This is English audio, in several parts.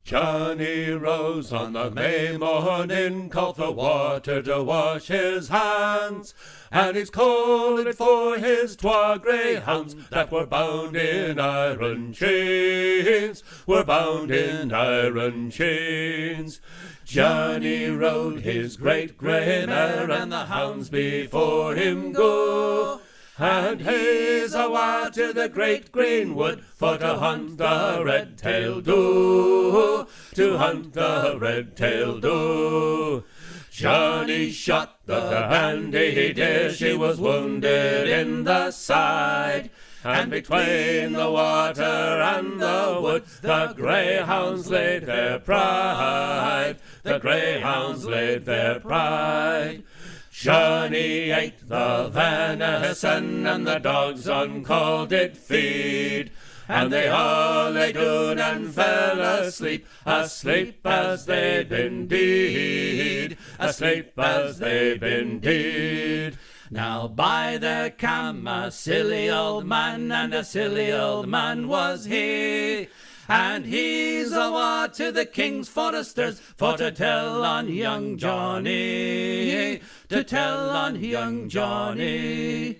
Johnny rose on the May morning, called for water to wash his hands, and he's calling for his 'twa greyhounds that were bound in iron chains, were bound in iron chains. Johnny rode his great grey mare, and the hounds before him go, and he's awa to the great green wood for to hunt the red-tailed doe, to hunt the red-tailed doe. Johnny shot the bandy deer, she was wounded in the side, and between the water and the woods the greyhounds laid their pride, the greyhounds laid their pride. Johnny ate the venison, and the dogs uncalled did feed, and they all lay down and fell asleep, asleep as they'd been deed, asleep as they'd been deed. Now by there came a silly old man, and a silly old man was he, and he's awa to the king's foresters for to tell on young Johnny, to tell on young Johnny.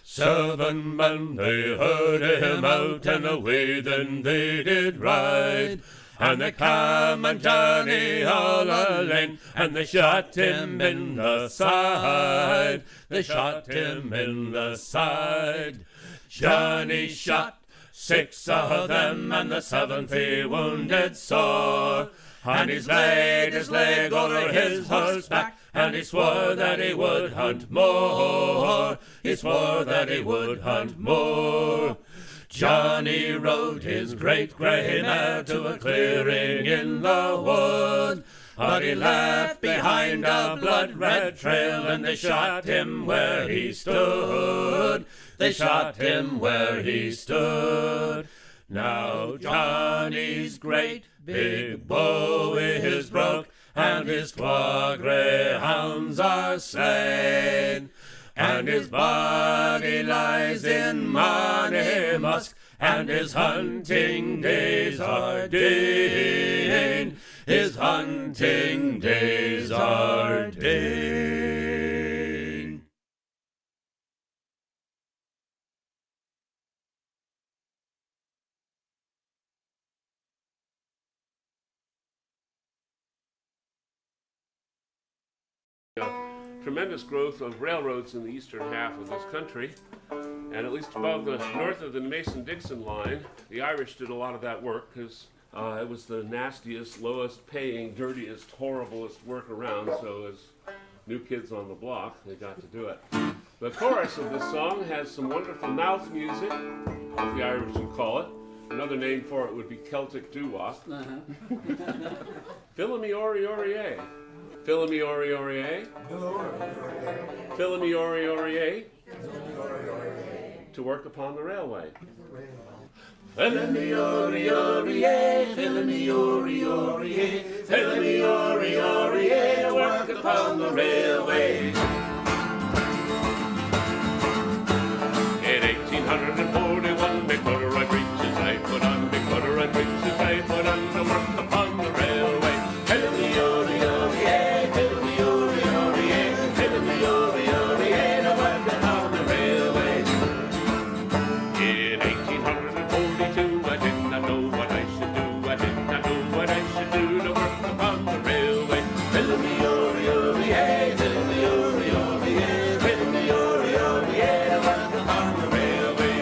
7 men they heard him out, and away then they did ride, and they came and Johnny all alane, and they shot him in the side, they shot him in the side. Johnny shot 6 of them, and the 7th he wounded sore, and he's laid his leg over his horseback, and he swore that he would hunt more, he swore that he would hunt more. Johnny rode his great grey mare to a clearing in the wood, but he left behind a blood-red trail, and they shot him where he stood, they shot him where he stood. Now Johnny's great big bow is broke, and his 2 greyhounds are slain, and his body lies in Moneymusk, and his hunting days are done, his hunting days are done. Tremendous growth of railroads in the eastern half of this country, and at least above the north of the Mason-Dixon line, the Irish did a lot of that work because it was the nastiest, lowest paying, dirtiest, horriblest work around, so as new kids on the block, they got to do it. The chorus of this song has some wonderful mouth music, as the Irish would call it. Another name for it would be Celtic doo-wop. Philly-me-ori-ori-ay. Philly-me-ori-ori-ay. Philly-me-ori-ori-ay. To work upon the railway. Philly-me-ori-ori-ay. Philly-me-ori-ori-ay. Philly-me-ori-ori-ay. To work upon the railway. In 1841, big corduroy breeches I put on, big corduroy breeches I put on to work upon the railway. Philly-me-ori-ori-ay, Philly-me-ori-ori-ay, Philly-me-ori-ori-ay, to work upon the railway. In 1842, I did not know what I should do, I did not know what I should do to work upon the railway. Philly-me-ori-ori-ay, Philly-me-ori-ori-ay, Philly-me-ori-ori-ay, to work upon the railway.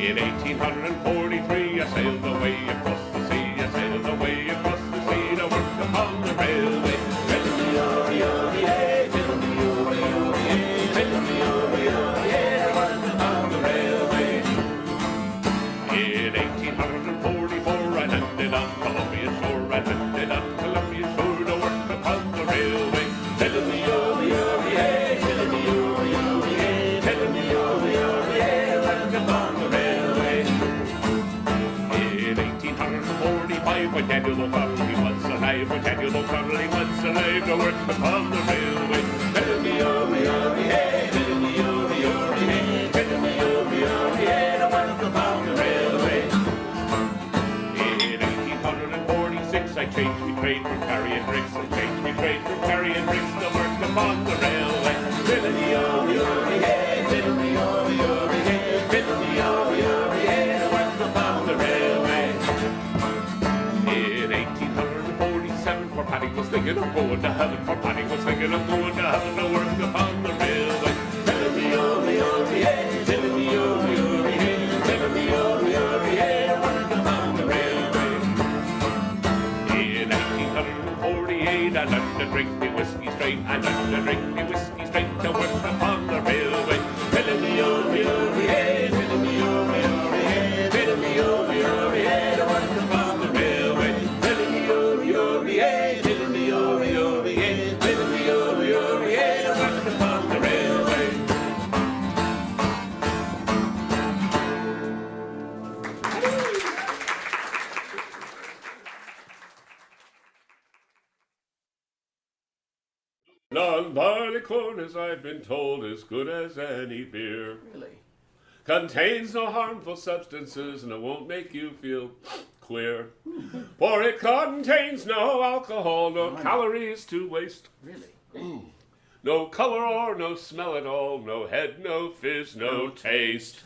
In 1843, I sailed away across the sea, I sailed away across the sea to work upon the railway. Philly-me-ori-ori-ay, Philly-me-ori-ori-ay, Philly-me-ori-ori-ay, to work upon the railway. In 1844, I landed on Columbia shore, I landed on Columbia shore to work upon the railway. Philly-me-ori-ori-ay, Philly-me-ori-ori-ay, Philly-me-ori-ori-ay, to work upon the railway. In 1845, when Daniel O'Connell was alive, when Daniel O'Connell was alive to work upon the railway. Philly-me-ori-ori-ay, Philly-me-ori-ori-ay, Philly-me-ori-ori-ay, to work upon the railway. In 1845, bricks and change me trade for carrying bricks to work upon the railway. Fiddle-dee-o-dee-o-dee-hey, fiddle-dee-o-dee-o-dee-hey, fiddle-dee-o-dee-o-dee-hey, to work upon the railway. In 1847, for Paddy was thinking of going to heaven, for Paddy was thinking of going to heaven to work upon the railway. Fiddle-dee-o-dee-o-dee-hey, fiddle-dee-o-dee-o-dee-hey, fiddle-dee-o-dee-o-dee-hey, to work upon the railway. In 1848, I learned to drink me whiskey straight, I learned to drink me whiskey straight to work upon the railway. Fiddle-dee-o-dee-o-dee-hey, fiddle-dee-o-dee-o-dee-hey, fiddle-dee-o-dee-o-dee-hey, to work upon the railway. Fiddle-dee-o-dee-o-dee-hey, fiddle-dee-o-dee-o-dee-hey, fiddle-dee-o-dee-o-dee-hey, to work upon the railway. Non-barleycorn, as I've been told, is good as any beer. Really? Contains no harmful substances and it won't make you feel queer. For it contains no alcohol, no calories to waste. Really? No color or no smell at all, no head, no fizz, no taste.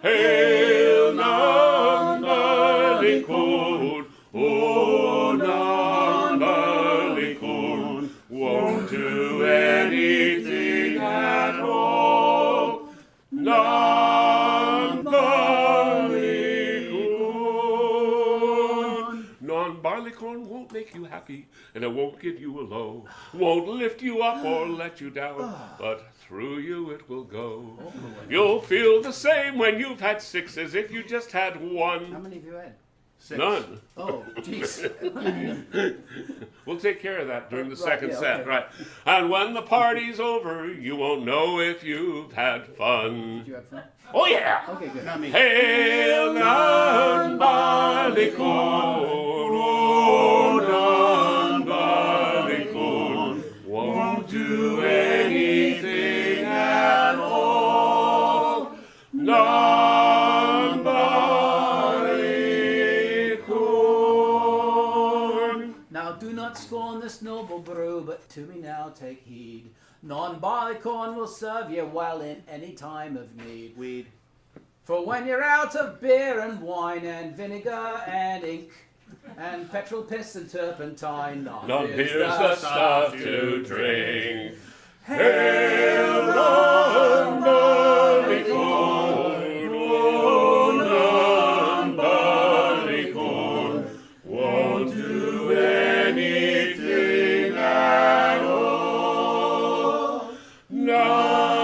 Hail non-barleycorn, oh non-barleycorn, won't do anything at all. Non-barleycorn. Non-barleycorn won't make you happy, and it won't give you a low. Won't lift you up or let you down, but through you it will go. You'll feel the same when you've had 6 as if you just had 1. How many have you had? 6. None. Oh, jeez. We'll take care of that during the second yeah, set, okay. right? And when the party's over, you won't know if you've had fun. Did you have fun? Oh yeah! Okay, good. Hail non-barleycorn, oh non-barleycorn, won't do anything at all. Non-barleycorn. Now do not scorn this noble brew, but to me now take heed. Non-barleycorn will serve you well in any time of need. Weed. For when you're out of beer and wine and vinegar and ink and petrol, piss and turpentine, Non-beer's the stuff to drink. Hail non-barleycorn, oh non-barleycorn, won't do anything at all. Non-barleycorn.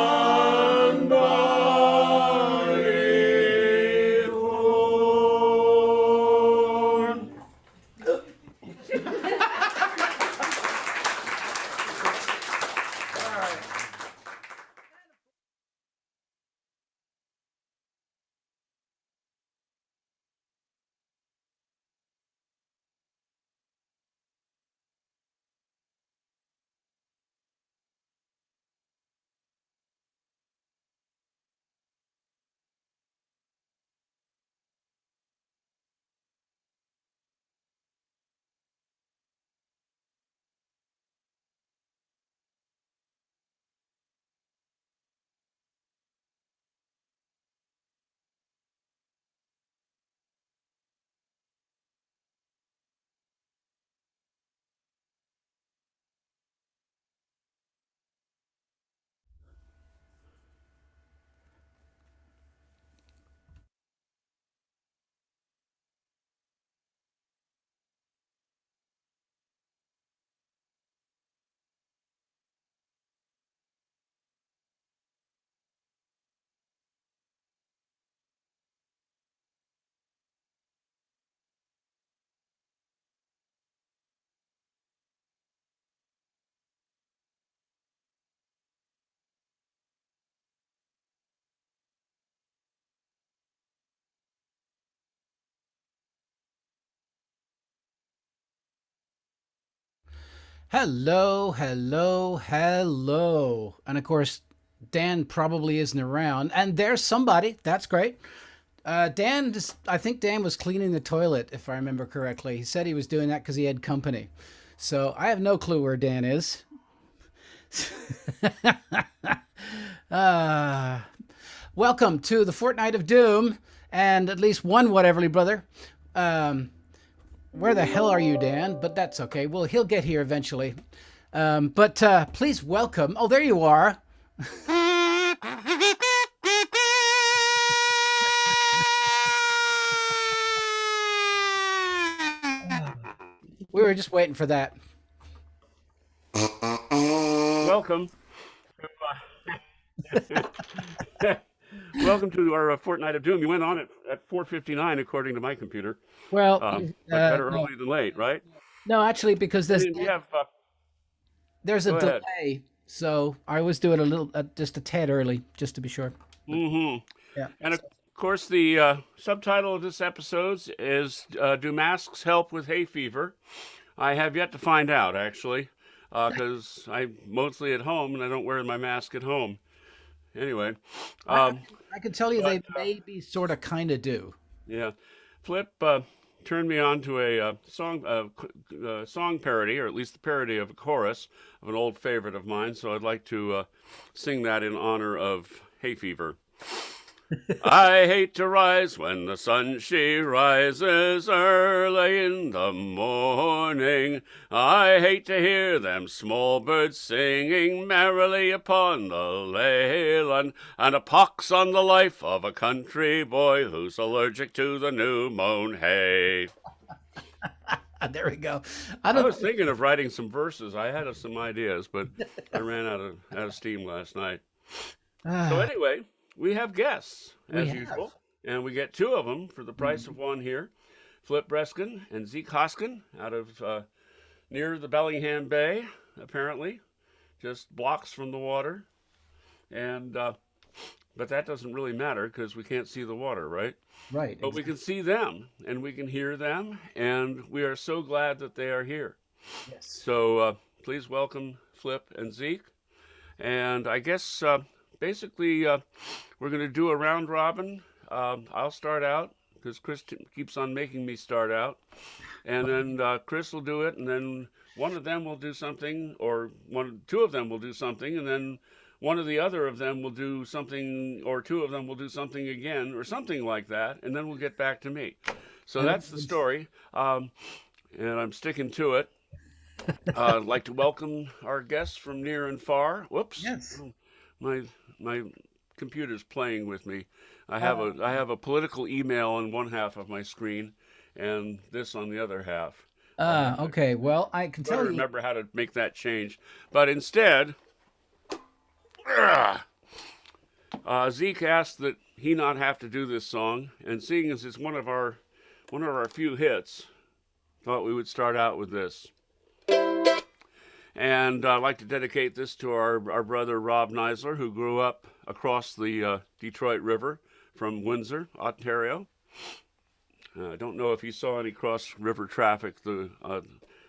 Hello, hello, hello. And of course, Dan probably isn't around. And there's somebody. That's great. I think Dan was cleaning the toilet, if I remember correctly. He said he was doing that because he had company. So I have no clue where Dan is. Welcome to the Fortnight of Doom, and at least one whateverly brother. Where the hell are you, Dan? But that's okay. Well, he'll get here eventually. But please welcome. Oh, there you are. We were just waiting for that. Welcome. Welcome to our Fortnight of Doom. You went on at 4:59 according to my computer. Well, But better early than late, right? no, actually, because I there's mean, we have, there's a go ahead. delay, so I was doing a little, just a tad early, just to be sure. Mm-hmm. Yeah. And of course, the subtitle of this episode is Do Masks Help with Hay Fever? I have yet to find out, actually, because I'm mostly at home and I don't wear my mask at home. Anyway, I can tell you they maybe sort of kind of do. yeah. Flip turned me on to a song parody, or at least the parody of a chorus of an old favorite of mine, so I'd like to sing that in honor of hay fever. I hate to rise when the sun she rises early in the morning. I hate to hear them small birds singing merrily upon the leyland, and a pox on the life of a country boy who's allergic to the new mown hay. There we go. I was thinking of writing some verses. I had some ideas, but I ran out of steam last night. So anyway, we have guests, as usual, and we get two of them for the price of one here. Flip Breskin and Zeke Hoskin out of near the Bellingham Bay, apparently, just blocks from the water. And but that doesn't really matter because we can't see the water, right? Right. But we can see them, and we can hear them, and we are so glad that they are here. Yes. So please welcome Flip and Zeke. And I guess basically we're going to do a round robin. I'll start out because Chris keeps on making me start out. And then Chris will do it, and then one of them will do something, or two of them will do something, and then one of the other of them will do something, or two of them will do something again, or something like that, and then we'll get back to me. So that's the story, and I'm sticking to it. I'd like to welcome our guests from near and far. Whoops. Yes. My computer's playing with me. I have a political email on one half of my screen, and this on the other half. Okay. Well, I can tell you. Remember how to make that change, but instead. Zeke asked that he not have to do this song, and seeing as it's one of our few hits, thought we would start out with this. And I'd like to dedicate this to our brother Rob Neisler, who grew up across the Detroit River from Windsor, Ontario. I don't know if he saw any cross river traffic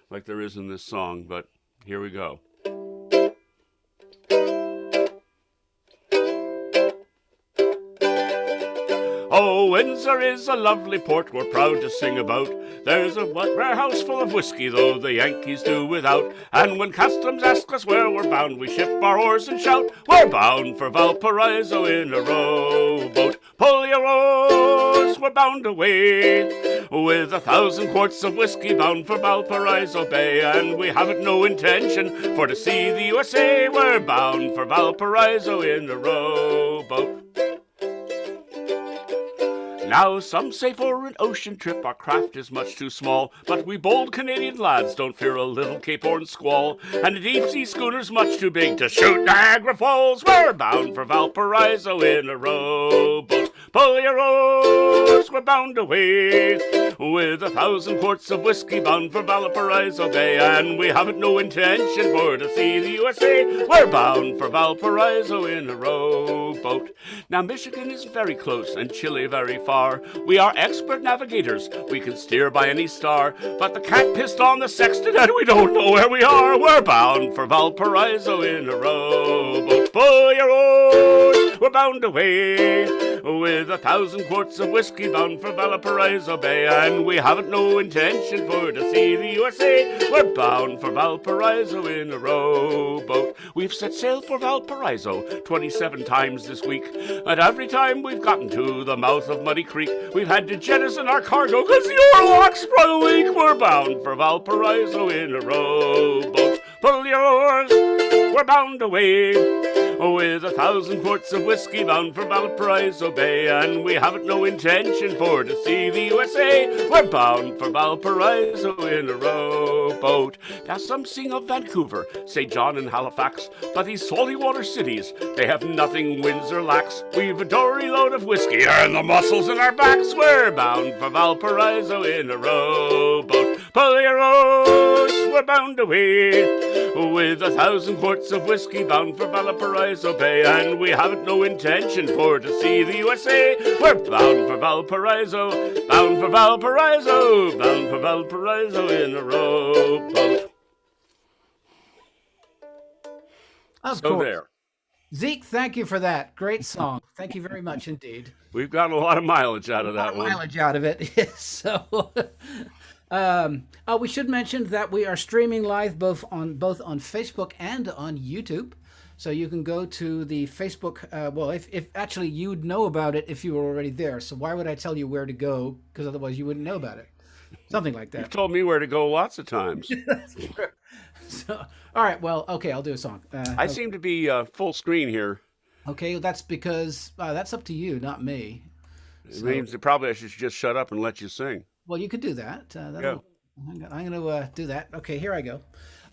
like there is in this song, but here we go. Oh, Windsor is a lovely port we're proud to sing about. There's a warehouse full of whiskey, though the Yankees do without. And when customs ask us where we're bound, we ship our oars and shout, we're bound for Valparaiso in a rowboat. Pull your oars, we're bound away, with 1,000 quarts of whiskey bound for Valparaiso Bay. And we haven't no intention for to see the USA, we're bound for Valparaiso in a rowboat. Now some say for an ocean trip our craft is much too small, but we bold Canadian lads don't fear a little Cape Horn squall, and a deep-sea schooner's much too big to shoot Niagara Falls. We're bound for Valparaiso in a rowboat. Pull your oars, we're bound away, with 1,000 quarts of whiskey bound for Valparaiso Bay, and we haven't no intention for to see the USA. We're bound for Valparaiso in a rowboat. Now Michigan is very close and Chile very far. We are expert navigators, we can steer by any star, but the cat pissed on the sextant and we don't know where we are. We're bound for Valparaiso in a rowboat. Pull your oars, we're bound away, with 1,000 quarts of whiskey bound for Valparaiso Bay, and we haven't no intention for to see the USA. We're bound for Valparaiso in a rowboat. We've set sail for Valparaiso 27 times this week, and every time we've gotten to the mouth of Muddy Creek, we've had to jettison our cargo because the oarlocks sprung a leak. We're bound for Valparaiso in a rowboat. Pull your oars, we're bound away, with 1,000 quarts of whiskey bound for Valparaiso Bay, and we haven't no intention for to see the USA. We're bound for Valparaiso in a rowboat. Now some sing of Vancouver, St. John and Halifax, but these salty water cities, they have nothing Windsor lacks. We've a dory load of whiskey and the muscles in our backs. We're bound for Valparaiso in a rowboat. Pull your oars, we're bound away, with 1,000 quarts of whiskey bound for Valparaiso Bay, and we haven't no intention for to see the USA. We're bound for Valparaiso, bound for Valparaiso, bound for Valparaiso in a rowboat. Of So course. there. Zeke, thank you for that. Great song. Thank you very much indeed. We've got a lot of mileage out of A lot that of one. mileage out of it. So, we should mention that we are streaming live both on Facebook and on YouTube. So you can go to the Facebook. Well, if actually you'd know about it if you were already there. So why would I tell you where to go? Because otherwise you wouldn't know about it. Something like You've that. told me where to go lots of times. So, all right. Well, okay. I'll do a song. I seem to be full screen here. Okay. That's because that's up to you, not me. It means that probably I should just shut up and let you sing. Well, you could do that. Yeah. I'm going to do that. Okay, here I go.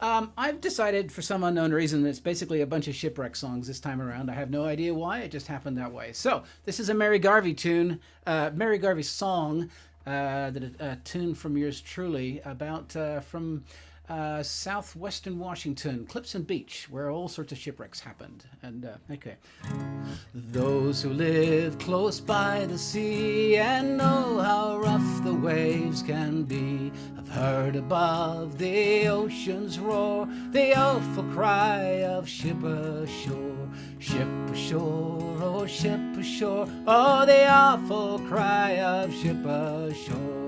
I've decided for some unknown reason that it's basically a bunch of shipwreck songs this time around. I have no idea why. It just happened that way. So this is a Mary Garvey tune, Mary Garvey song, a tune from yours truly about from southwestern Washington, Clipson Beach, where all sorts of shipwrecks happened. And okay. Those who live close by the sea and know how rough the waves can be have heard above the ocean's roar the awful cry of ship ashore, ship ashore, oh ship ashore, oh the awful cry of ship ashore.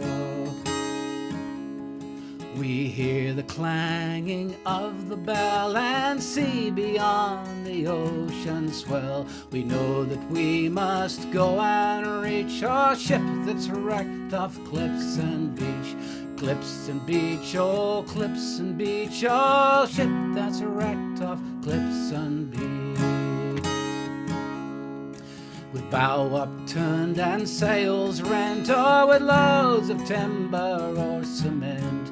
We hear the clanging of the bell and see beyond the ocean swell. We know that we must go and reach our ship that's wrecked off Clipson Beach. Clipson Beach, oh Clipson Beach, oh ship that's wrecked off Clipson Beach. With bow upturned and sails rent, or with loads of timber or cement,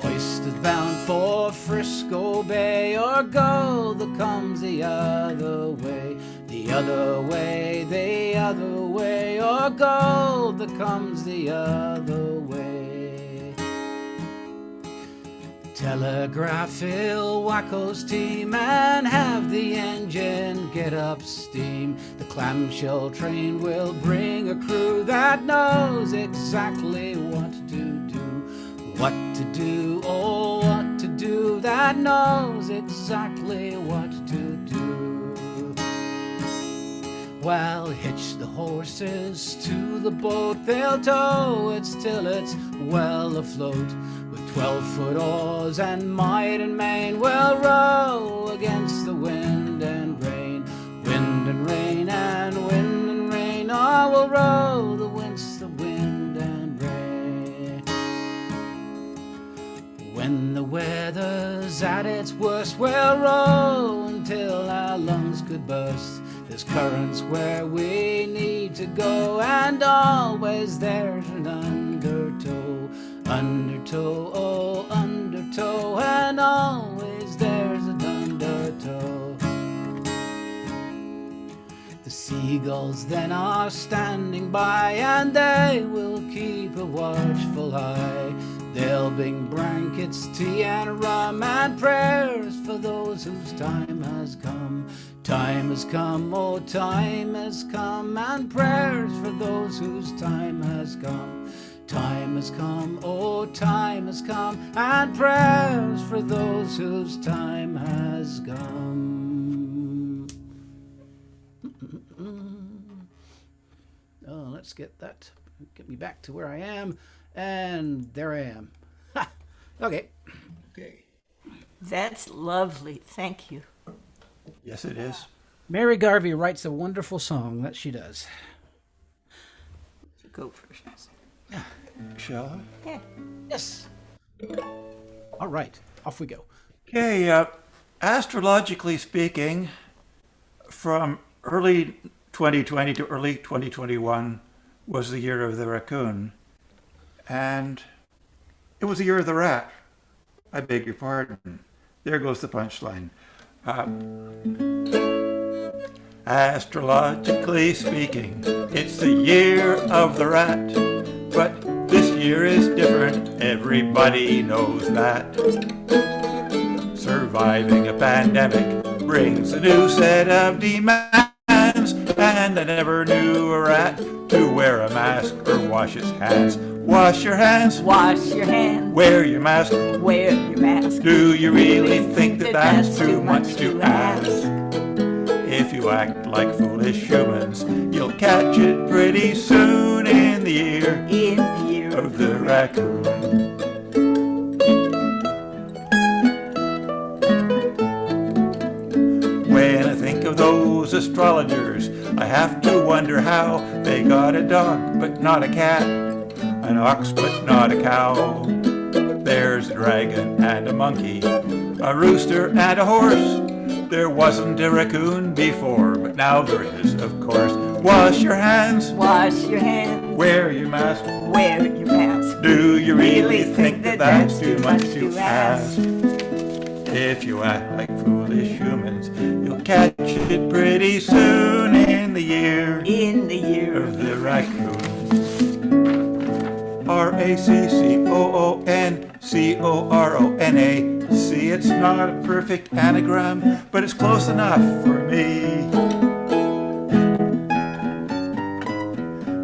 hoisted bound for Frisco Bay, or gold that comes the other way, the other way, the other way, or gold that comes the other way. Telegraph Il Wacko's team and have the engine get up steam. The clamshell train will bring a crew that knows exactly what to do. What to do, oh what to do, that knows exactly what to do. Well, hitch the horses to the boat, they'll tow it till it's well afloat. With 12-foot oars and might and main, we'll row against the wind and rain. Wind and rain and wind and rain, oh we'll row against the wind and rain. When the weather's at its worst, we'll row until our lungs could burst. There's currents where we need to go, and always there's an undertow. Undertow, oh undertow, and always there's an undertow. The seagulls then are standing by, and they will keep a watchful eye. They'll bring blankets, tea and rum, and prayers for those whose time has come. Time has come, oh time has come, and prayers for those whose time has come. Time has come, oh time has come, and prayers for those whose time has come. Oh, let's get that Get me back to where I am. And there I am. Ha! Okay. Okay. That's lovely. Thank you. Yes, it is. Mary Garvey writes a wonderful song. That she does. Go first. Shall I? Yeah. Yes. All right. Off we go. Okay, astrologically speaking, from early 2020 to early 2021 was the year of the raccoon. And it was the year of the rat. I beg your pardon. There goes the punchline. Astrologically speaking, it's the year of the rat. But this year is different, everybody knows that. Surviving a pandemic brings a new set of demands. And I never knew a rat to wear a mask or wash his hands. Wash your hands. Wash your hands. Wear your mask. Wear your mask. Do you really think that that's too much to ask? If you act like foolish humans, you'll catch it pretty soon in the year of the raccoon. When I think of those astrologers, I have to wonder how they got a dog but not a cat, an ox but not a cow. There's a dragon and a monkey, a rooster and a horse. There wasn't a raccoon before, but now there is, of course. Wash your hands. Wash your hands. Wear your mask. Wear your mask. Do you really think that that's too much to ask? If you act like foolish humans, you'll catch it pretty soon in the year of the raccoon. RACCOONCORONA. See, it's not a perfect anagram, but it's close enough for me.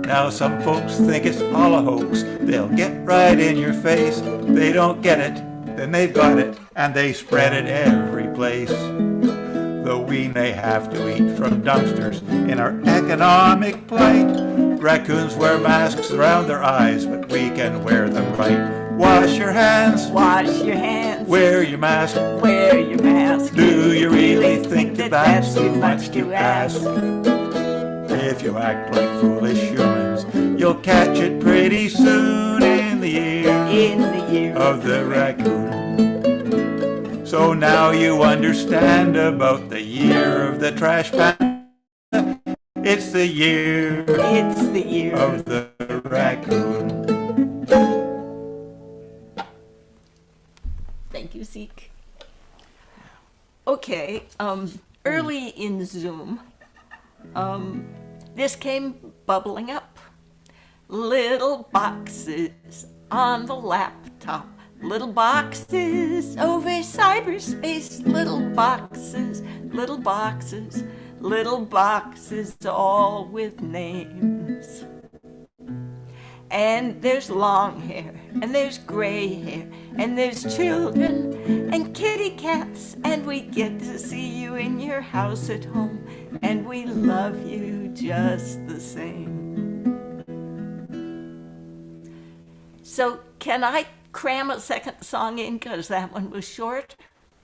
Now some folks think it's all a hoax. They'll get right in your face. They don't get it, then they've got it, and they spread it every place. Though we may have to eat from dumpsters in our economic plight, raccoons wear masks around their eyes, but we can wear them right. Wash your hands. Wash your hands. Wear your mask. Wear your mask. Do you really think that that's too much to ask? If you act like foolish humans, you'll catch it pretty soon in the year of the raccoon. So now you understand about the year of the trash pan. It's the year of the raccoon. Thank you, Zeke. Okay, early in Zoom, this came bubbling up. Little boxes on the laptop, little boxes over cyberspace, little boxes, little boxes, little boxes, all with names. And there's long hair, and there's gray hair, and there's children and kitty cats, and we get to see you in your house at home, and we love you just the same. So can I cram a second song in because that one was short?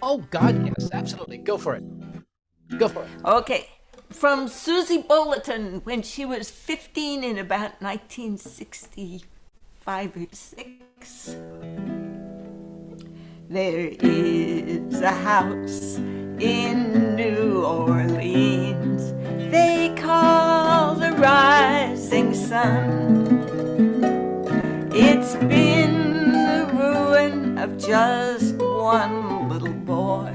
Oh, God, yes, absolutely. Go for it. Go for it. Okay. From Susie Bulletin when she was 15 in about 1965 or 6. There is a house in New Orleans they call the Rising Sun. It's been the ruin of just one little boy,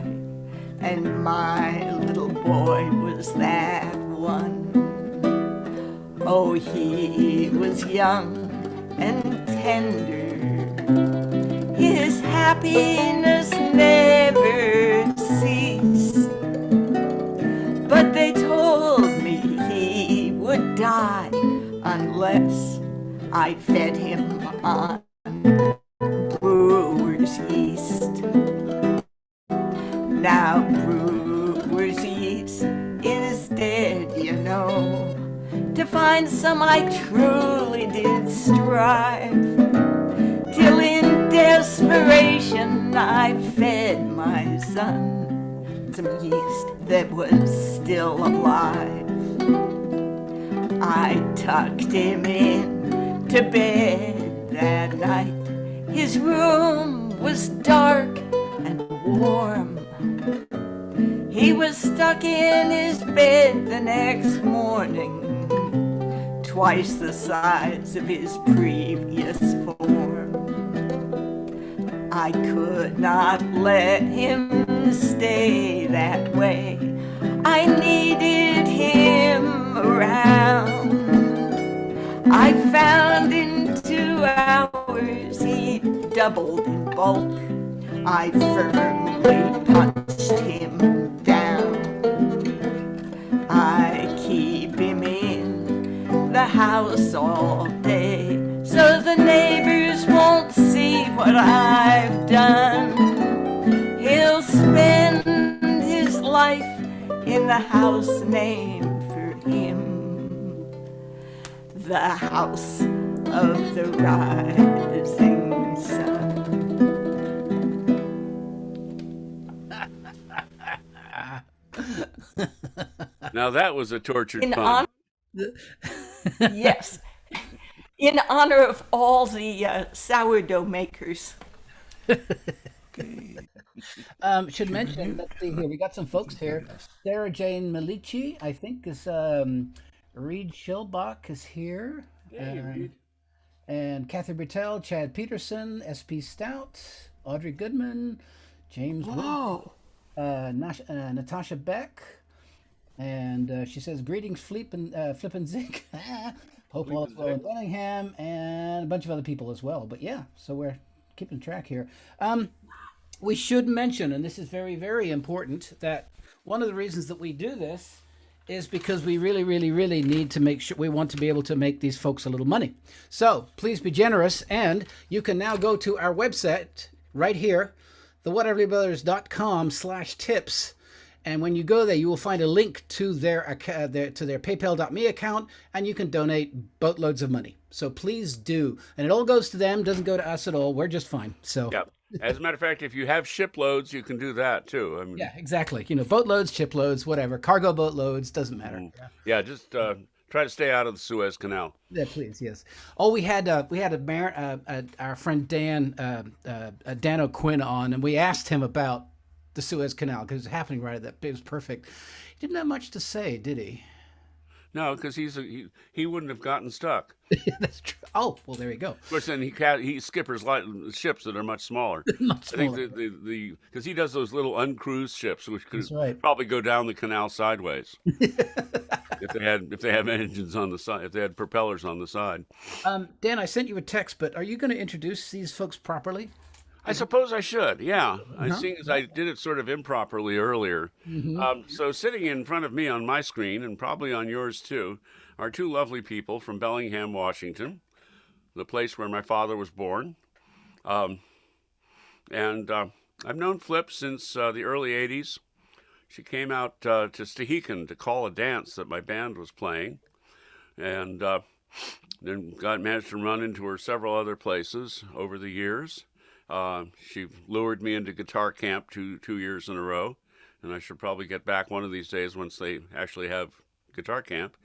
and my little boy was that one. Oh, he was young and tender. His happiness never ceased. But they told me he would die unless I fed him on brewer's yeast. Now brewer's yeast is dead, you know. To find some I truly did strive, till in desperation I fed my son some yeast that was still alive. I tucked him in to bed that night. His room was dark and warm. He was stuck in his bed the next morning, twice the size of his previous form. I could not let him stay that way. I needed him around. I found in 2 hours he doubled in bulk. I firmly punched him down. I keep him in the house all day, so the neighbors won't see what I've done. He'll spend his life in the house named for him, the house of the rising sun. Now that was a tortured In pun. Yes, in honor of all the sourdough makers. Should mention, let's see here, we got some folks here. Sarah Jane Milici, I think, is Reed Schilbach is here. And Kathy Bertel, Chad Peterson, SP Stout, Audrey Goodman, James Wood, Natasha Beck, and she says, greetings, Flippin' Zeke. Hope all is well in Bellingham, and a bunch of other people as well. But yeah, so we're keeping track here. We should mention, and this is very, very important, that one of the reasons that we do this is because we really, really, really need to make sure, we want to be able to make these folks a little money. So please be generous, and you can now go to our website right here, thewhateverlybrothers.com/tips. And when you go there, you will find a link to their paypal.me account, and you can donate boatloads of money. So please do. And it all goes to them, doesn't go to us at all. We're just fine. So Yep. As a matter of fact, if you have shiploads, you can do that too. I mean, yeah, exactly. Boatloads, shiploads, whatever. Cargo boatloads, doesn't matter. Yeah, just try to stay out of the Suez Canal. Yeah, please, yes. Oh, we had our friend Dan O'Quinn on, and we asked him about the Suez Canal because it was happening right at that. It was perfect. He didn't have much to say, did he? No, because he wouldn't have gotten stuck. That's true. Oh, well, there you go. Of course, then he skippers ships that are much smaller. Much smaller. I think because he does those little uncruised ships, which could right. probably go down the canal sideways if they have engines on the side, if they had propellers on the side. Dan, I sent you a text, but are you going to introduce these folks properly? I suppose I should, yeah. Seeing as I did it sort of improperly earlier. So sitting in front of me on my screen, and probably on yours too, are two lovely people from Bellingham, Washington, the place where my father was born. And I've known Flip since the early 80s. She came out to Stehekin to call a dance that my band was playing. And then managed to run into her several other places over the years. She lured me into guitar camp two years in a row, and I should probably get back one of these days once they actually have guitar camp.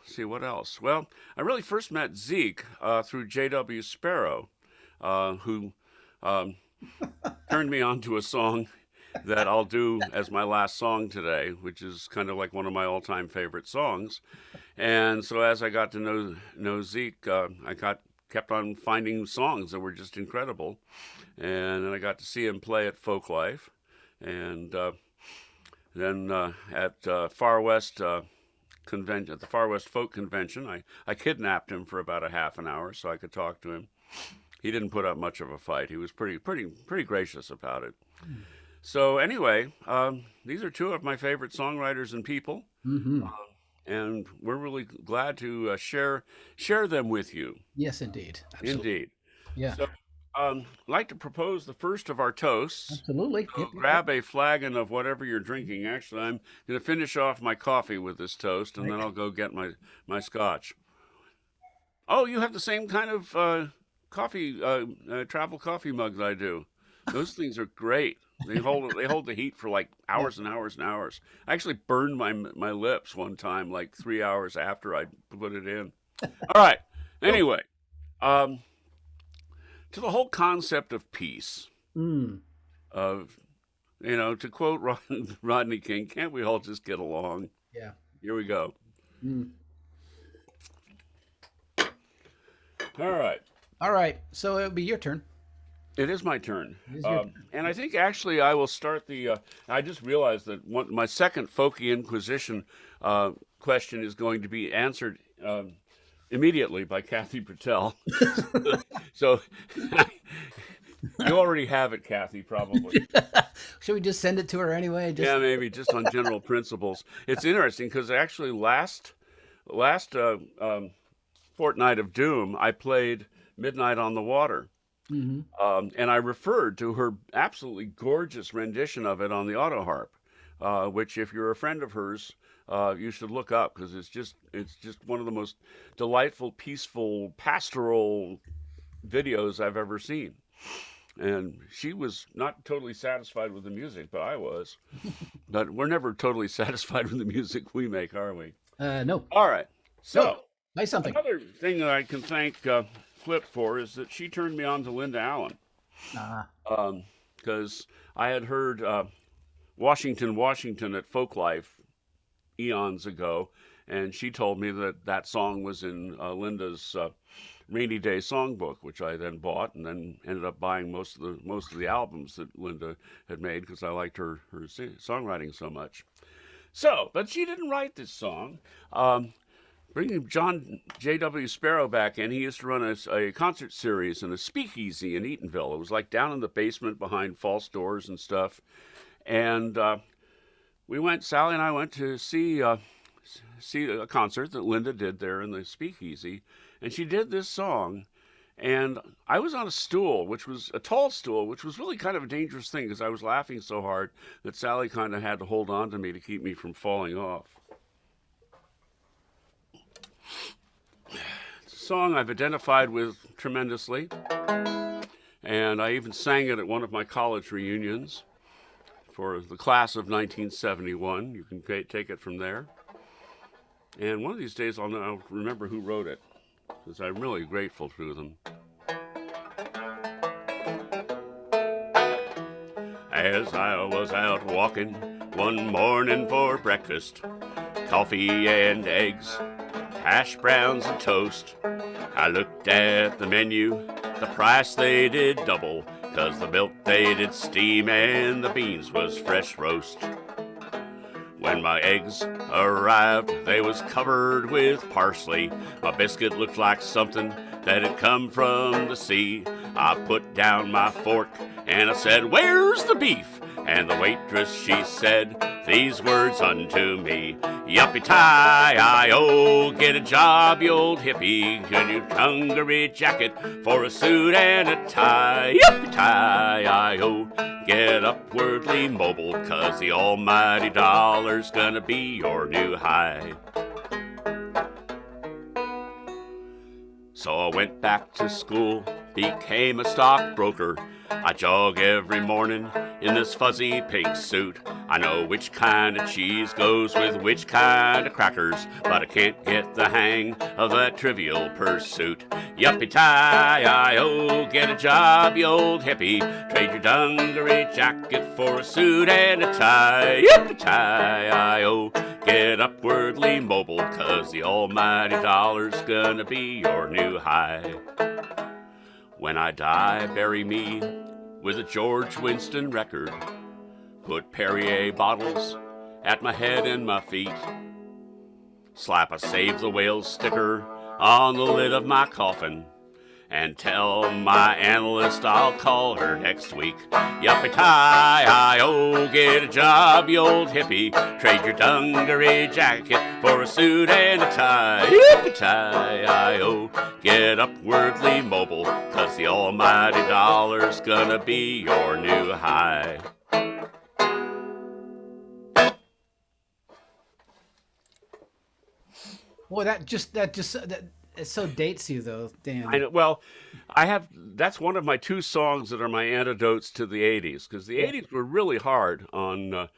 See what else? Well, I really first met Zeke through J.W. Sparrow, who turned me on to a song that I'll do as my last song today, which is kind of like one of my all-time favorite songs. And so as I got to know Zeke, I kept on finding songs that were just incredible. And then I got to see him play at Folklife. And then at Far West convention, at the Far West Folk Convention, I kidnapped him for about a half an hour so I could talk to him. He didn't put up much of a fight. He was pretty gracious about it. So anyway, these are two of my favorite songwriters and people. And we're really glad to share them with you. Yes, indeed. Absolutely. Indeed. Yeah. So like to propose the first of our toasts. Absolutely. So Yep, yep, grab a flagon of whatever you're drinking. Actually, I'm going to finish off my coffee with this toast, and then I'll go get my scotch. Oh, you have the same kind of coffee, travel coffee mug that I do. Those things are great. They hold the heat for like hours and hours and hours. I actually burned my lips one time, like 3 hours after I put it in. All right. Anyway, to the whole concept of peace, of to quote Rodney King, can't we all just get along? Yeah. Here we go. All right. All right. So it'll be your turn. It is my turn. It is your turn. And I think actually I will start the. I just realized that my second Folky Inquisition question is going to be answered immediately by Kathy Patel. So you already have it, Kathy, probably. Should we just send it to her anyway? Yeah, maybe just on general principles. It's interesting because actually last Fortnight of Doom, I played Midnight on the Water. And I referred to her absolutely gorgeous rendition of it on the auto harp, which, if you're a friend of hers, you should look up because it's just one of the most delightful, peaceful, pastoral videos I've ever seen. And she was not totally satisfied with the music, but I was. But we're never totally satisfied with the music we make, are we? No. All right. So, Play something. another thing that I can thank Flip for is that she turned me on to Linda Allen. Because I had heard Washington, Washington at Folklife eons ago, and she told me that song was in Linda's Rainy Day Songbook, which I then bought, and then ended up buying most of the albums that Linda had made because I liked her songwriting so much. So, but she didn't write this song. Bringing John J.W. Sparrow back in, he used to run a concert series in a speakeasy in Eatonville. It was like down in the basement behind false doors and stuff. And Sally and I went to see a concert that Linda did there in the speakeasy. And she did this song. And I was on a stool, which was a tall stool, which was really kind of a dangerous thing because I was laughing so hard that Sally kind of had to hold on to me to keep me from falling off. It's a song I've identified with tremendously, and I even sang it at one of my college reunions for the class of 1971. You can take it from there. And one of these days I'll remember who wrote it, because I'm really grateful to them. As I was out walking one morning for breakfast, coffee and eggs, hash browns and toast, I looked at the menu, the price they did double, 'cause the milk they did steam and the beans was fresh roast. When my eggs arrived, they was covered with parsley. My biscuit looked like something that had come from the sea. I put down my fork and I said, "Where's the beef?" And the waitress, she said these words unto me: "Yuppie-tie-I-O, get a job, you old hippie. Get your dungaree jacket for a suit and a tie. Yuppie-tie-I-O, get upwardly mobile, 'cause the almighty dollar's gonna be your new high." So I went back to school, became a stockbroker. I jog every morning in this fuzzy pink suit. I know which kind of cheese goes with which kind of crackers, but I can't get the hang of that trivial pursuit. Yuppie-tie-I-O, get a job, you old hippie. Trade your dungaree jacket for a suit and a tie. Yuppie-tie-I-O, get upwardly mobile, 'cause the almighty dollar's gonna be your new high. When I die, bury me with a George Winston record. Put Perrier bottles at my head and my feet. Slap a Save the Whales sticker on the lid of my coffin. and tell my analyst I'll call her next week. Yuppie-tie-I-O, get a job, you old hippie. Trade your dungaree jacket for a suit and a tie. Yuppie-tie-I-O, get upwardly mobile, 'cause the almighty dollar's gonna be your new high. Boy, that it so dates you though, Dan. I know, well, that's one of my two songs that are my antidotes to the 80s, because the 80s were really hard on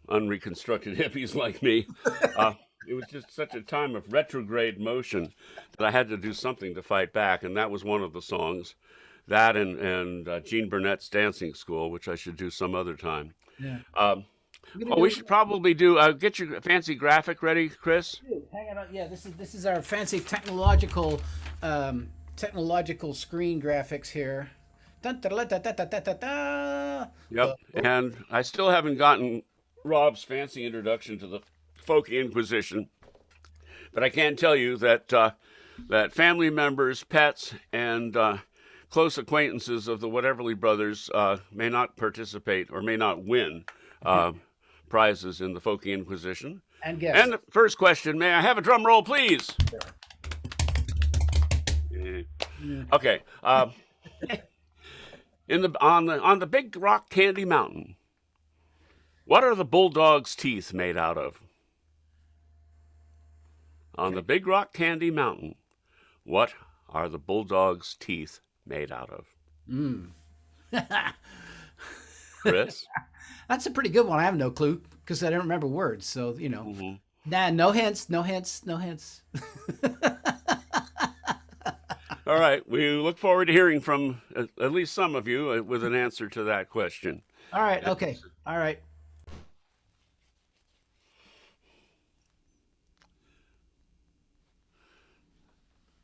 unreconstructed hippies like me. It was just such a time of retrograde motion that I had to do something to fight back, and that was one of the songs. That and Gene Burnett's Dancing School, which I should do some other time. Yeah. We should probably do. Get your fancy graphic ready, Chris. Hang on. Yeah, this is our fancy technological screen graphics here. Dun, da, da, da, da, da, da, da. Yep. And I still haven't gotten Rob's fancy introduction to the Folk Inquisition, but I can tell you that that family members, pets, and close acquaintances of the Whateverly brothers may not participate or may not win prizes in the Folk Inquisition. And guess. And the first question, may I have a drum roll, please? Okay. On the Big Rock Candy Mountain, what are the bulldog's teeth made out of? On the Big Rock Candy Mountain, what are the bulldog's teeth made out of? Chris? That's a pretty good one. I have no clue because I don't remember words. So, you know. Mm-hmm. Nah, no hints. All right. We look forward to hearing from at least some of you with an answer to that question. All right. Okay. All right.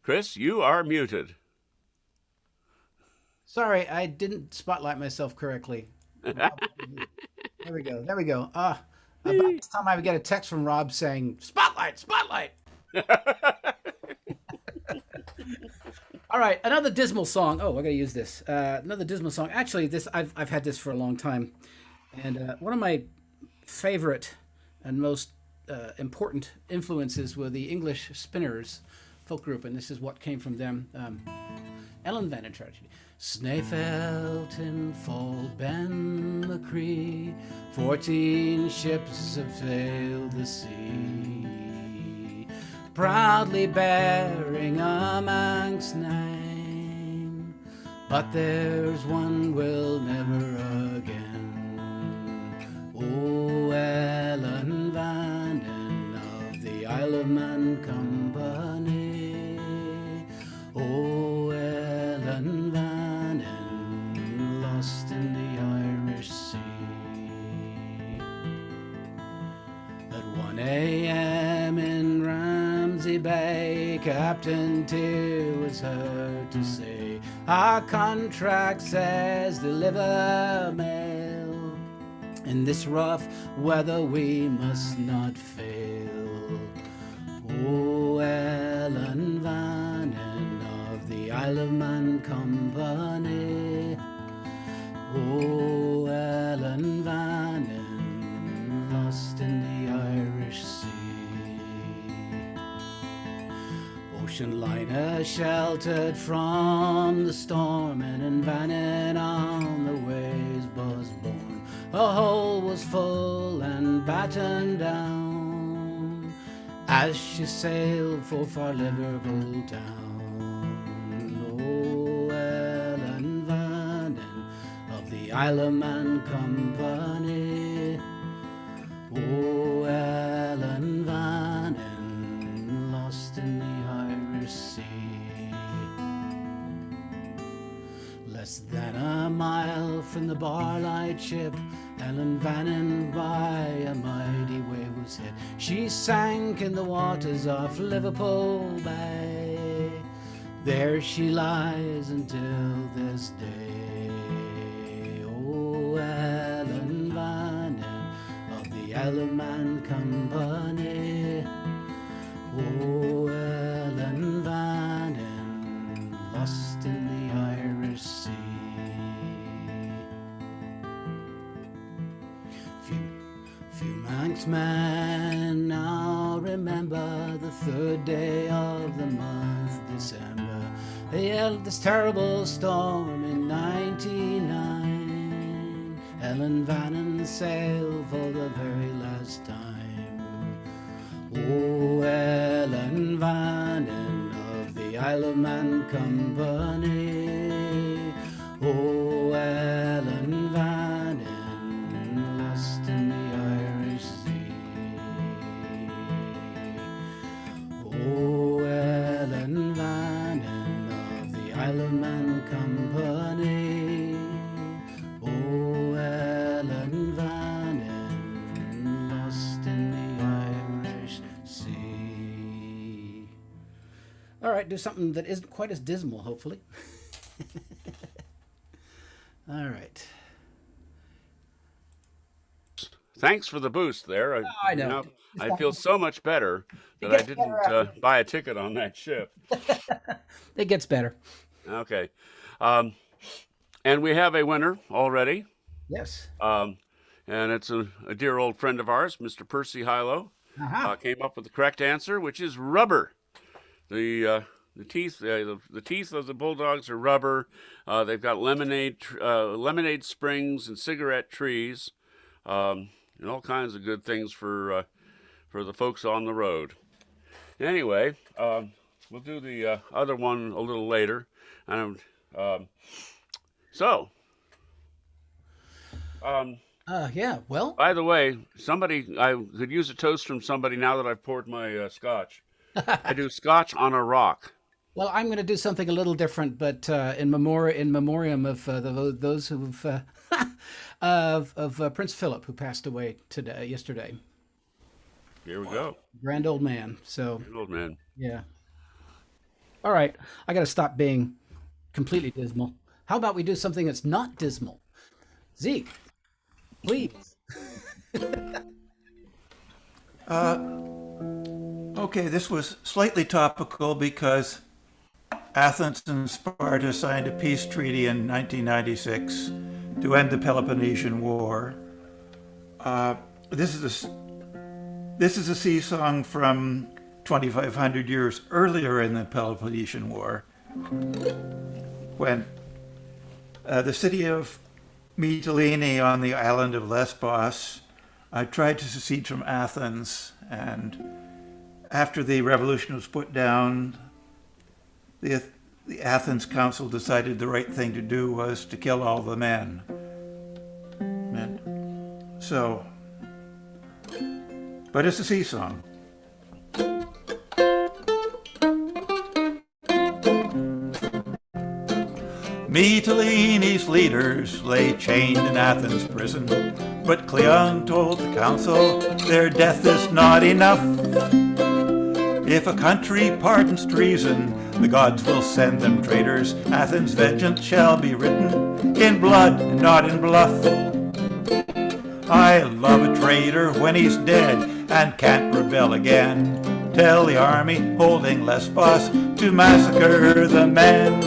Chris, you are muted. Sorry, I didn't spotlight myself correctly. There we go. About this time I would get a text from Rob saying, "Spotlight, spotlight." All right, another dismal song. Oh, I gotta use this. Another dismal song. Actually, I've had this for a long time, and one of my favorite and most important influences were the English Spinners folk group, and this is what came from them. Ellen Vannon Tragedy. Snaefelt Fall Ben McCree, 14 ships have sailed the sea, proudly bearing a Manx name, but there's one will never again. Oh, Ellen Vannon of the Isle of Man Company, oh, Ellen Vannon, lost in the Irish Sea. At 1 a.m. in Ramsey Bay, Captain Tier was heard to say, our contract says deliver mail. In this rough weather we must not fail. Oh, Ellen Vannon of the Isle of Man Company, oh, Ellen Vannon, lost in the Irish Sea. Ocean liner sheltered from the storm, and in Vannon on the waves was born. Her hull was full and battened down as she sailed for far Liverpool town. Oh, Ellen Vannon of the Isle of Man Company, oh, Ellen Vannon, lost in the Irish Sea. Less than a mile from the Barlight ship, Ellen Vannon by a mighty wave was hit. She sank in the waters off Liverpool Bay. There she lies until this day. Oh, Ellen Vannon of the Isle of Man Company, oh, Ellen Vannon, lost Few marksmen now remember the third day of the month, December. They yelled this terrible storm in 99. Ellen Vannon sailed for the very last time. Oh, Ellen Vannon of the Isle of Man Company. Oh, Ellen Vannon, lost in the Irish Sea. Oh, Ellen Vannon of the Isle of Man Company. Oh, Ellen Vannon, lost in the Irish Sea. All right, do something that isn't quite as dismal, hopefully. All right. Thanks for the boost there. I know. You know, I feel so much better that I gets didn't better buy a ticket on that ship. It gets better. Okay. And we have a winner already. Yes. And it's a dear old friend of ours, Mr. Percy Hilo, came up with the correct answer, which is rubber. The teeth of the bulldogs are rubber. They've got lemonade springs and cigarette trees, and all kinds of good things for the folks on the road. Anyway, we'll do the other one a little later. And Yeah, well, by the way, I could use a toast from somebody now that I've poured my scotch. I do scotch on a rock. well, I'm going to do something a little different, but in memoriam of those who've of Prince Philip, who passed away yesterday. Here we go. Grand old man. So, Good old man. yeah. All right, I got to stop being completely dismal. How about we do something that's not dismal? Zeke, please. Okay, this was slightly topical because Athens and Sparta signed a peace treaty in 1996 to end the Peloponnesian War. This is a sea song from 2,500 years earlier in the Peloponnesian War, when the city of Mytilene on the island of Lesbos tried to secede from Athens, and after the revolution was put down, the Athens council decided the right thing to do was to kill all the men. So, but it's a sea song. Mytilene's leaders lay chained in Athens' prison, but Cleon told the council their death is not enough. If a country pardons treason, the gods will send them traitors. Athens' vengeance shall be written in blood and not in bluff. I love a traitor when he's dead and can't rebel again. Tell the army holding Lesbos to massacre the men.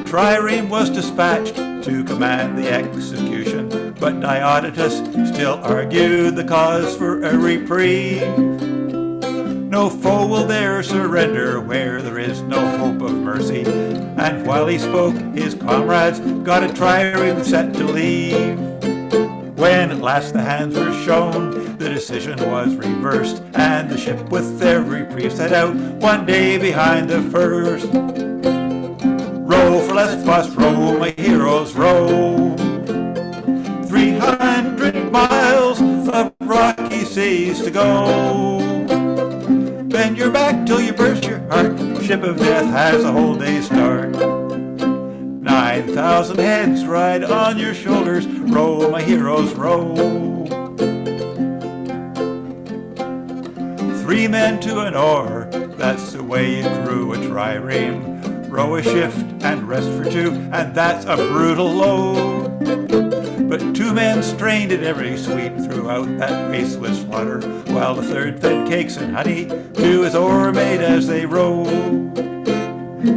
Trireme was dispatched to command the execution, but Diodotus still argued the cause for a reprieve. No foe will dare surrender where there is no hope of mercy. And while he spoke, his comrades got a trireme set to leave. When at last the hands were shown, the decision was reversed, and the ship with their reprieve set out one day behind the first. Row for Lesbos, row, my heroes, row. 300 miles of rocky seas to go. Bend your back till you burst your heart. Ship of death has a whole day's start. 9,000 heads ride on your shoulders. Row, my heroes, row. 3 men to an oar, that's the way you crew a trireme. Row a shift and rest for 2, and that's a brutal load. But 2 men strained at every sweep throughout that faceless water, while the third fed cakes and honey to his oar mate as they rowed.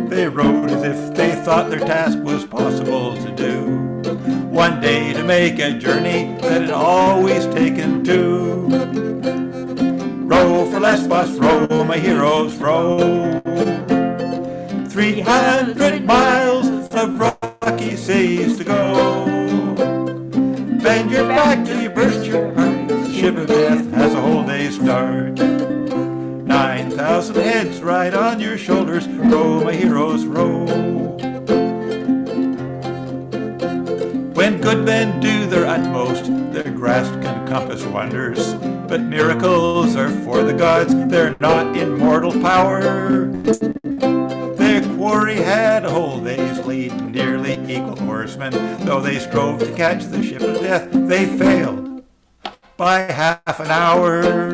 They rowed as if they thought their task was possible to do. one day to make a journey that had always taken two. Row for Lesbos, row, my heroes, row. 300 miles of rocky seas to go. Bend your back till you burst your heart. The ship of death has a whole day's start. 9,000 heads ride on your shoulders. Row, my heroes, row. When good men do their utmost, their grasp can compass wonders. But miracles are for the gods, they're not in mortal power. Their quarry had a whole day's lead, nearly equal oarsmen. Though they strove to catch the ship of death, they failed by half an hour.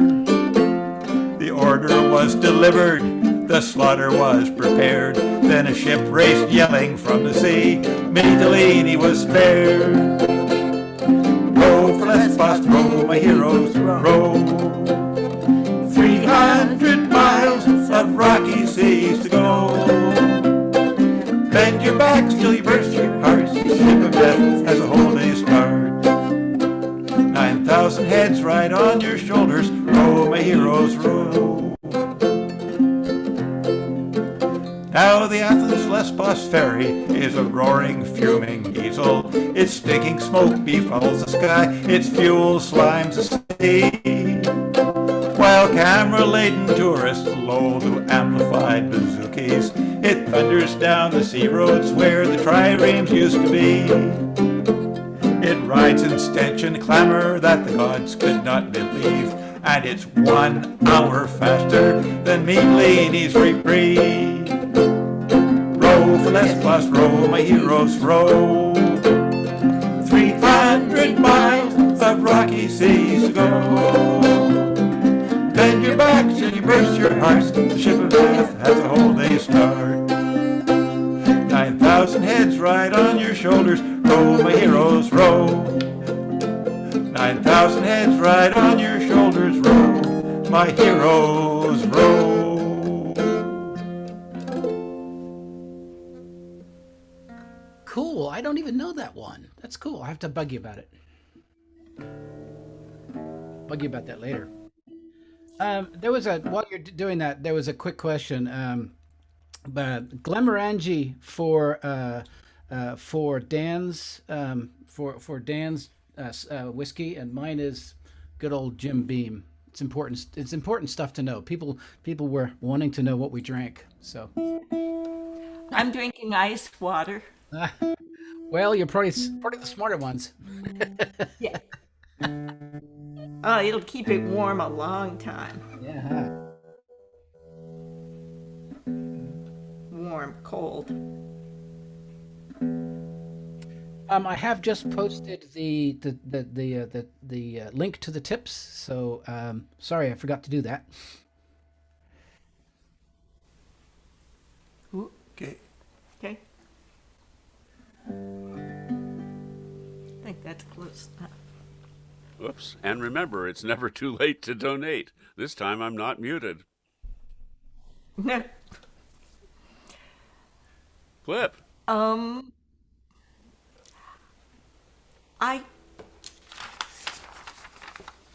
The order was delivered, the slaughter was prepared. Then a ship raced yelling from the sea. Mytilene was spared. Row for Lesbos, row, my heroes, row. 300 miles of rocky seas to go. Bend your backs till you burst your hearts. The ship of death has a whole day's start. 9,000 heads ride on your shoulders. Row, my heroes, row. Now the Athens Lesbos ferry is a roaring, fuming diesel. Its stinking smoke befuddles the sky, its fuel slimes the sea. While camera-laden tourists loll to amplified bazookies, it thunders down the sea roads where the triremes used to be. It rides in stench and clamor that the gods could not believe, and it's 1 hour faster than Mytilene's reprieve. Row for Lesbos, row, my heroes, row. 300 miles of rocky seas to go. Bend your backs till you burst your hearts. The ship of death has a whole day's start. 9,000 heads ride on your shoulders. Row, my heroes, row. 9,000 heads ride on your shoulders. Row, my heroes, row. Cool. I don't even know that one. That's cool. I have to bug you about it. Bug you about that later. There was while you're doing that, there was a quick question. But Glenmorangie for Dan's whiskey, and mine is good old Jim Beam. It's important. It's important stuff to know. People were wanting to know what we drank. So I'm drinking ice water. well, you're probably the smarter ones. Yeah. Oh, it'll keep it warm a long time. Yeah. Warm, cold. I have just posted the link to the tips. So sorry, I forgot to do that. Okay. Okay. I think that's close enough. Oops. And remember, it's never too late to donate. This time I'm not muted. Flip.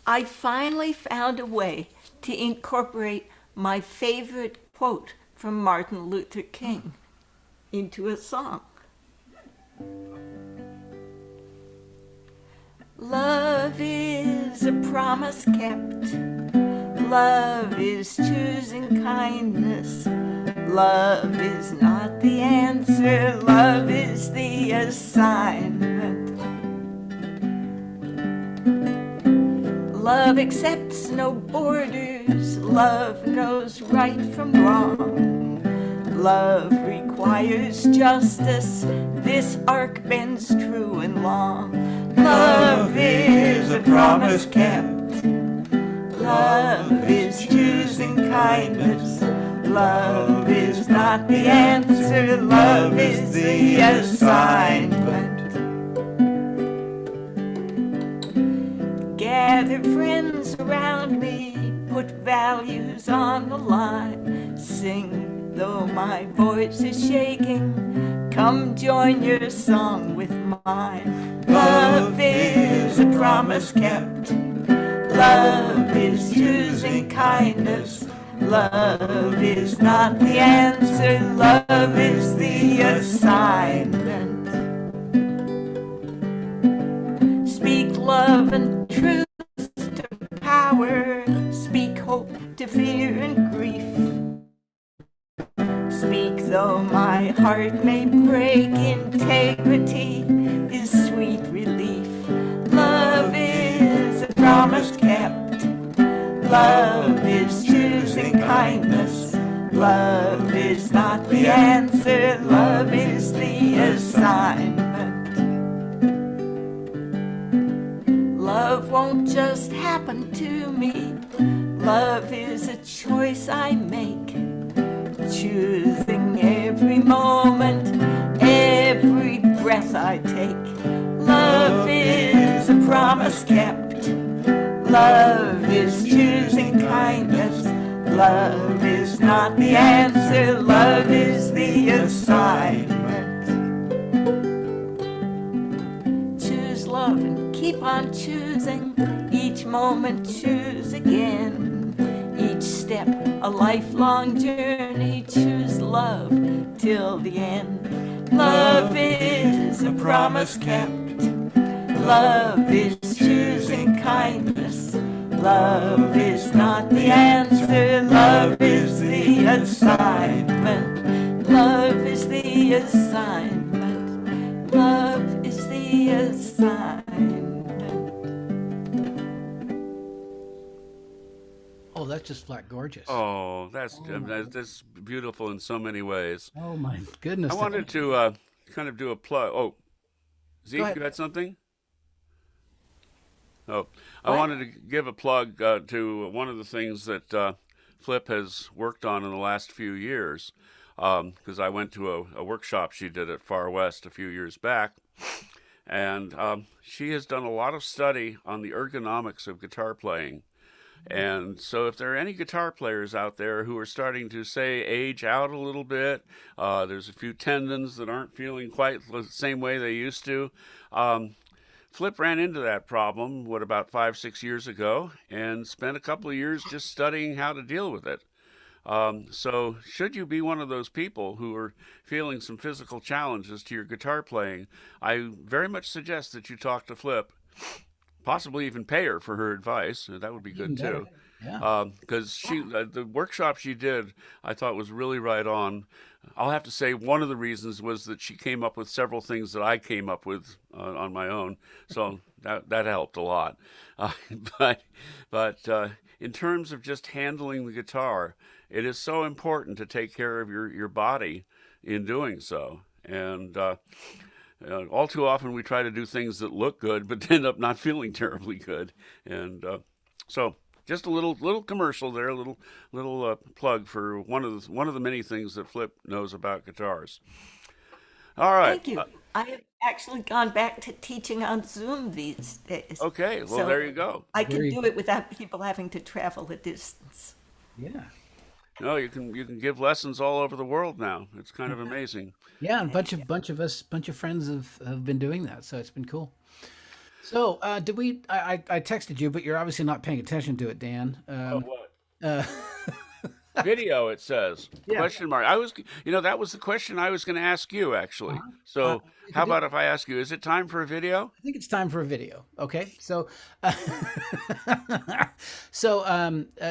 I finally found a way to incorporate my favorite quote from Martin Luther King into a song. Love is a promise kept. Love is choosing kindness. Love is not the answer. Love is the assignment. Love accepts no borders. Love knows right from wrong. Love requires justice. This arc bends true and long. Love is a promise kept. Love is choosing kindness. Love is not the answer. Love is the assignment. Gather friends around me, put values on the line. Sing though my voice is shaking. Come join your song with mine. Love promise kept. Love is choosing kindness. Love is not the answer. Love is the assignment. Speak love and truth to power. Speak hope to fear and grief. Speak though my heart may break. Integrity is sweet relief. Love is a promise kept. Love is choosing kindness. Love is not the answer. Love is the assignment. Love won't just happen to me. Love is a choice I make. Choosing every moment, every breath I take. Love is a promise kept. Love is choosing kindness. Love is not the answer. Love is the assignment. Choose love and keep on choosing. Each moment choose again. Each step a lifelong journey. Choose love till the end. Love is a promise kept. Love is choosing kindness. Love is not the answer. Love is the assignment. Love is the assignment. Love is the assignment. Oh, that's just flat gorgeous. Oh, that's beautiful in so many ways. Oh my goodness. I wanted to kind of do a plug. Oh, Zeke, ahead. you got something? Oh, I wanted to give a plug to one of the things that Flip has worked on in the last few years, because I went to a workshop she did at Far West a few years back, and she has done a lot of study on the ergonomics of guitar playing. And so if there are any guitar players out there who are starting to, say, age out a little bit, there's a few tendons that aren't feeling quite the same way they used to, Flip ran into that problem, about 5-6 years ago, and spent a couple of years just studying how to deal with it. So should you be one of those people who are feeling some physical challenges to your guitar playing, I very much suggest that you talk to Flip, possibly even pay her for her advice. That would be good too. Yeah. Because the workshop she did, I thought was really right on. I'll have to say one of the reasons was that she came up with several things that I came up with on my own, so that helped a lot. But in terms of just handling the guitar, it is so important to take care of your body in doing so. And all too often we try to do things that look good, but end up not feeling terribly good. And so just a little commercial there, a little plug for one of the many things that Flip knows about guitars. All right. Thank you. I have actually gone back to teaching on Zoom these days. Okay. Well, So there you go. I can Very do it without people having to travel a distance. Yeah. No, you can give lessons all over the world now. It's kind of amazing. Yeah, and bunch of friends have been doing that, so it's been cool. So, did we? I texted you, but you're obviously not paying attention to it, Dan. What? Uh, Video, it says. Yeah. Question mark. That was the question I was going to ask you, actually. So how about if I ask you, is it time for a video? I think it's time for a video. Okay, so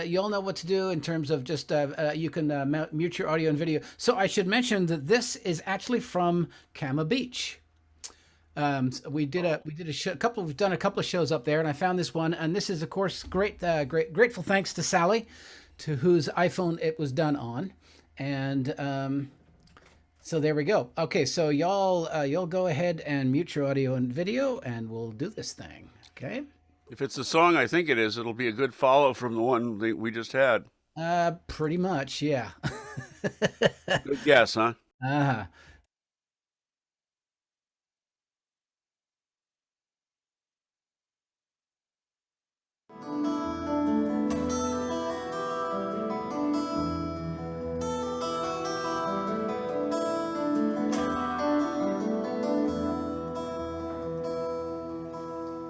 you all know what to do in terms of just you can mute your audio and video. So I should mention that this is actually from Kama Beach. So we did a show, we've done a couple of shows up there, and I found this one, and this is of course grateful thanks to Sally, to whose iPhone it was done on, and so there we go. Okay, so y'all go ahead and mute your audio and video, and we'll do this thing. Okay. If it's the song I think it is, it'll be a good follow from the one that we just had. Pretty much, yeah. Good guess, huh? Uh-huh.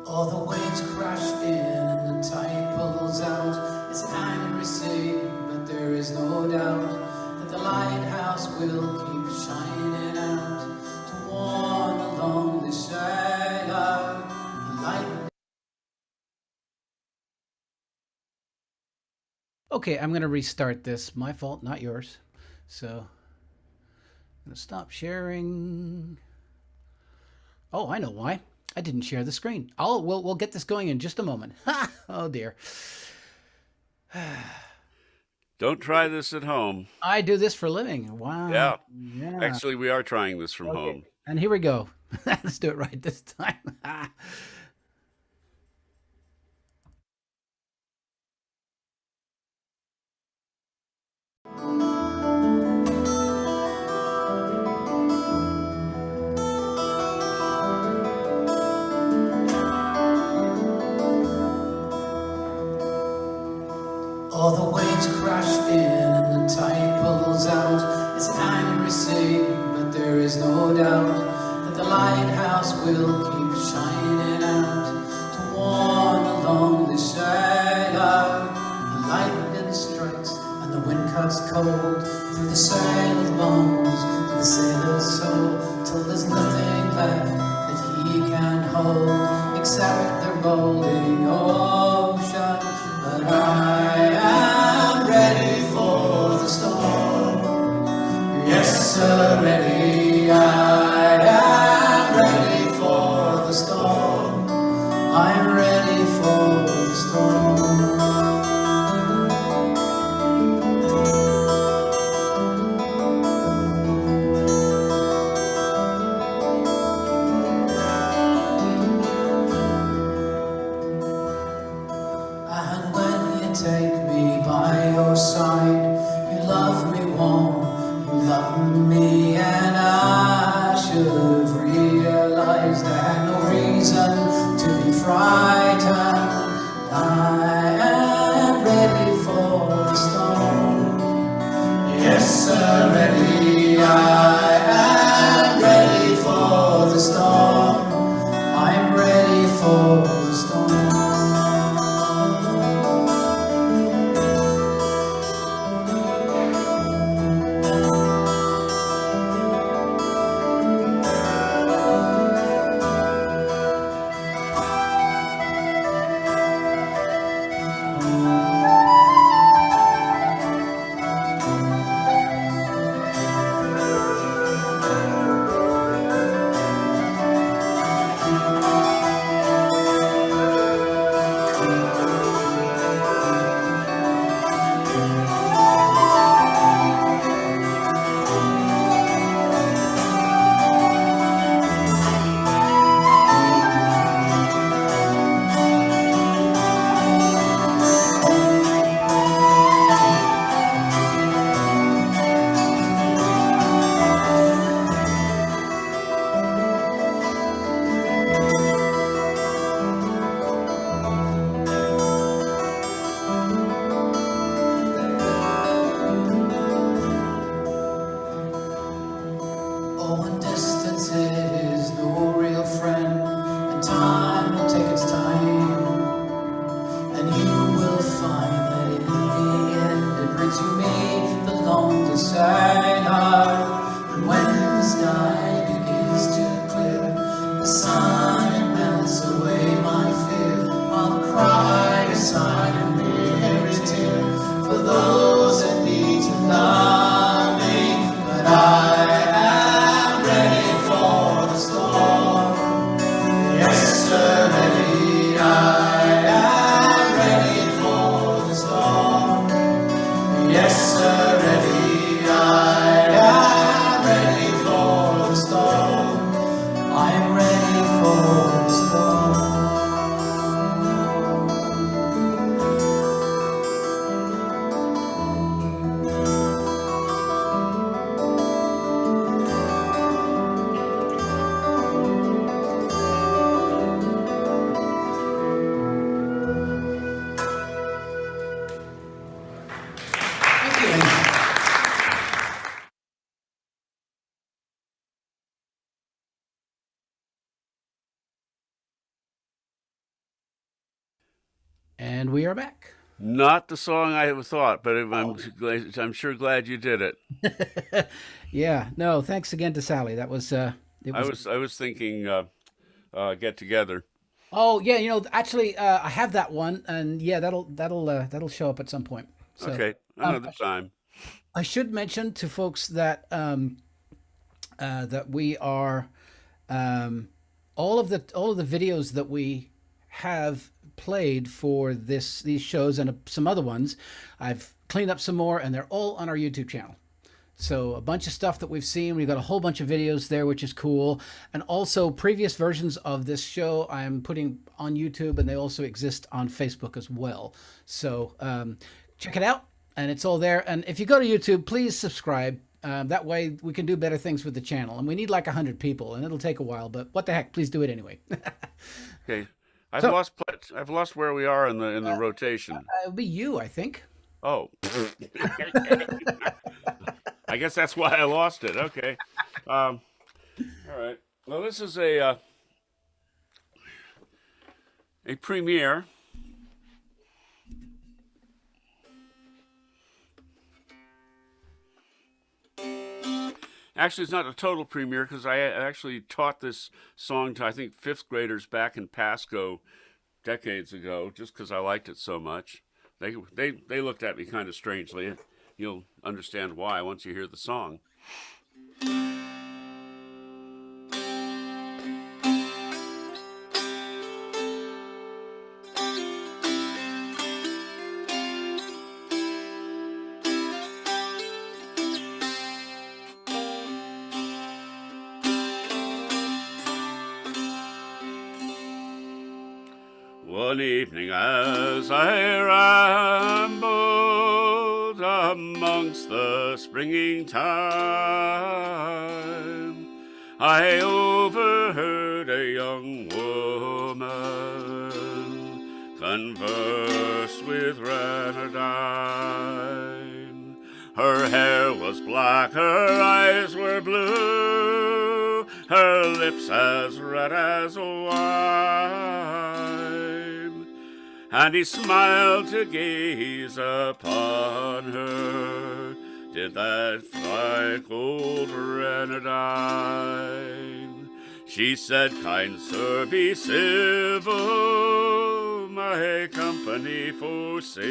All the waves crash in and the tide pulls out. It's an angry sea, but there is no doubt that the lighthouse will keep shining out to warn the lonely sailor. The light. Okay, I'm going to restart this. My fault, not yours. So I'm going to stop sharing. Oh, I know why. I didn't share the screen. We'll get this going in just a moment. Ha! Oh dear. Don't try this at home. I do this for a living. Wow. Yeah. Actually, we are trying this from home. And here we go. Let's do it right this time. All the waves crash in and the tide pulls out. It's an angry sea, but there is no doubt that the lighthouse will keep shining out to warn the lonely sailor. The lightning strikes and the wind cuts cold through the sailor's bones to the sailor's soul, till there's nothing left that he can hold except the rolling ocean. But I am ready for the storm. Yes, sir, ready. I am ready for the storm. I'm ready for the storm. Take me by your side. You love me warm, you love me, and I should have realized I had no reason to be frightened. I am ready for the storm. Yes, sir, ready. I am ready for the storm. I'm ready for the storm. And we are back. Not the song I thought, but I'm sure glad you did it. Yeah, no, thanks again to Sally. That was I was thinking Get Together. Oh yeah, actually, I have that one, and yeah, that'll show up at some point. So, Okay, another time. I should mention to folks that that we are all of the videos that we have played for these shows and some other ones. I've cleaned up some more, and they're all on our YouTube channel. So a bunch of stuff that we've seen. We've got a whole bunch of videos there, which is cool. And also previous versions of this show I'm putting on YouTube, and they also exist on Facebook as well. So check it out, and it's all there. And if you go to YouTube, please subscribe. That way we can do better things with the channel. And we need like 100 people, and it'll take a while, but what the heck, please do it anyway. Okay. I've lost where we are in the rotation. It'll be you, I think. Oh. I guess that's why I lost it. Okay. All right. Well, this is a premiere. Actually, it's not a total premiere because I actually taught this song to, I think, 5th graders back in Pasco decades ago, just because I liked it so much. They looked at me kind of strangely. You'll understand why once you hear the song. One evening as I rambled amongst the springing thyme, I overheard a young woman converse with Renadine. Her hair was black, her eyes were blue, her lips as red as wine, and he smiled to gaze upon her, did that frank old Renadine. She said, "Kind sir, be civil, my company forsake,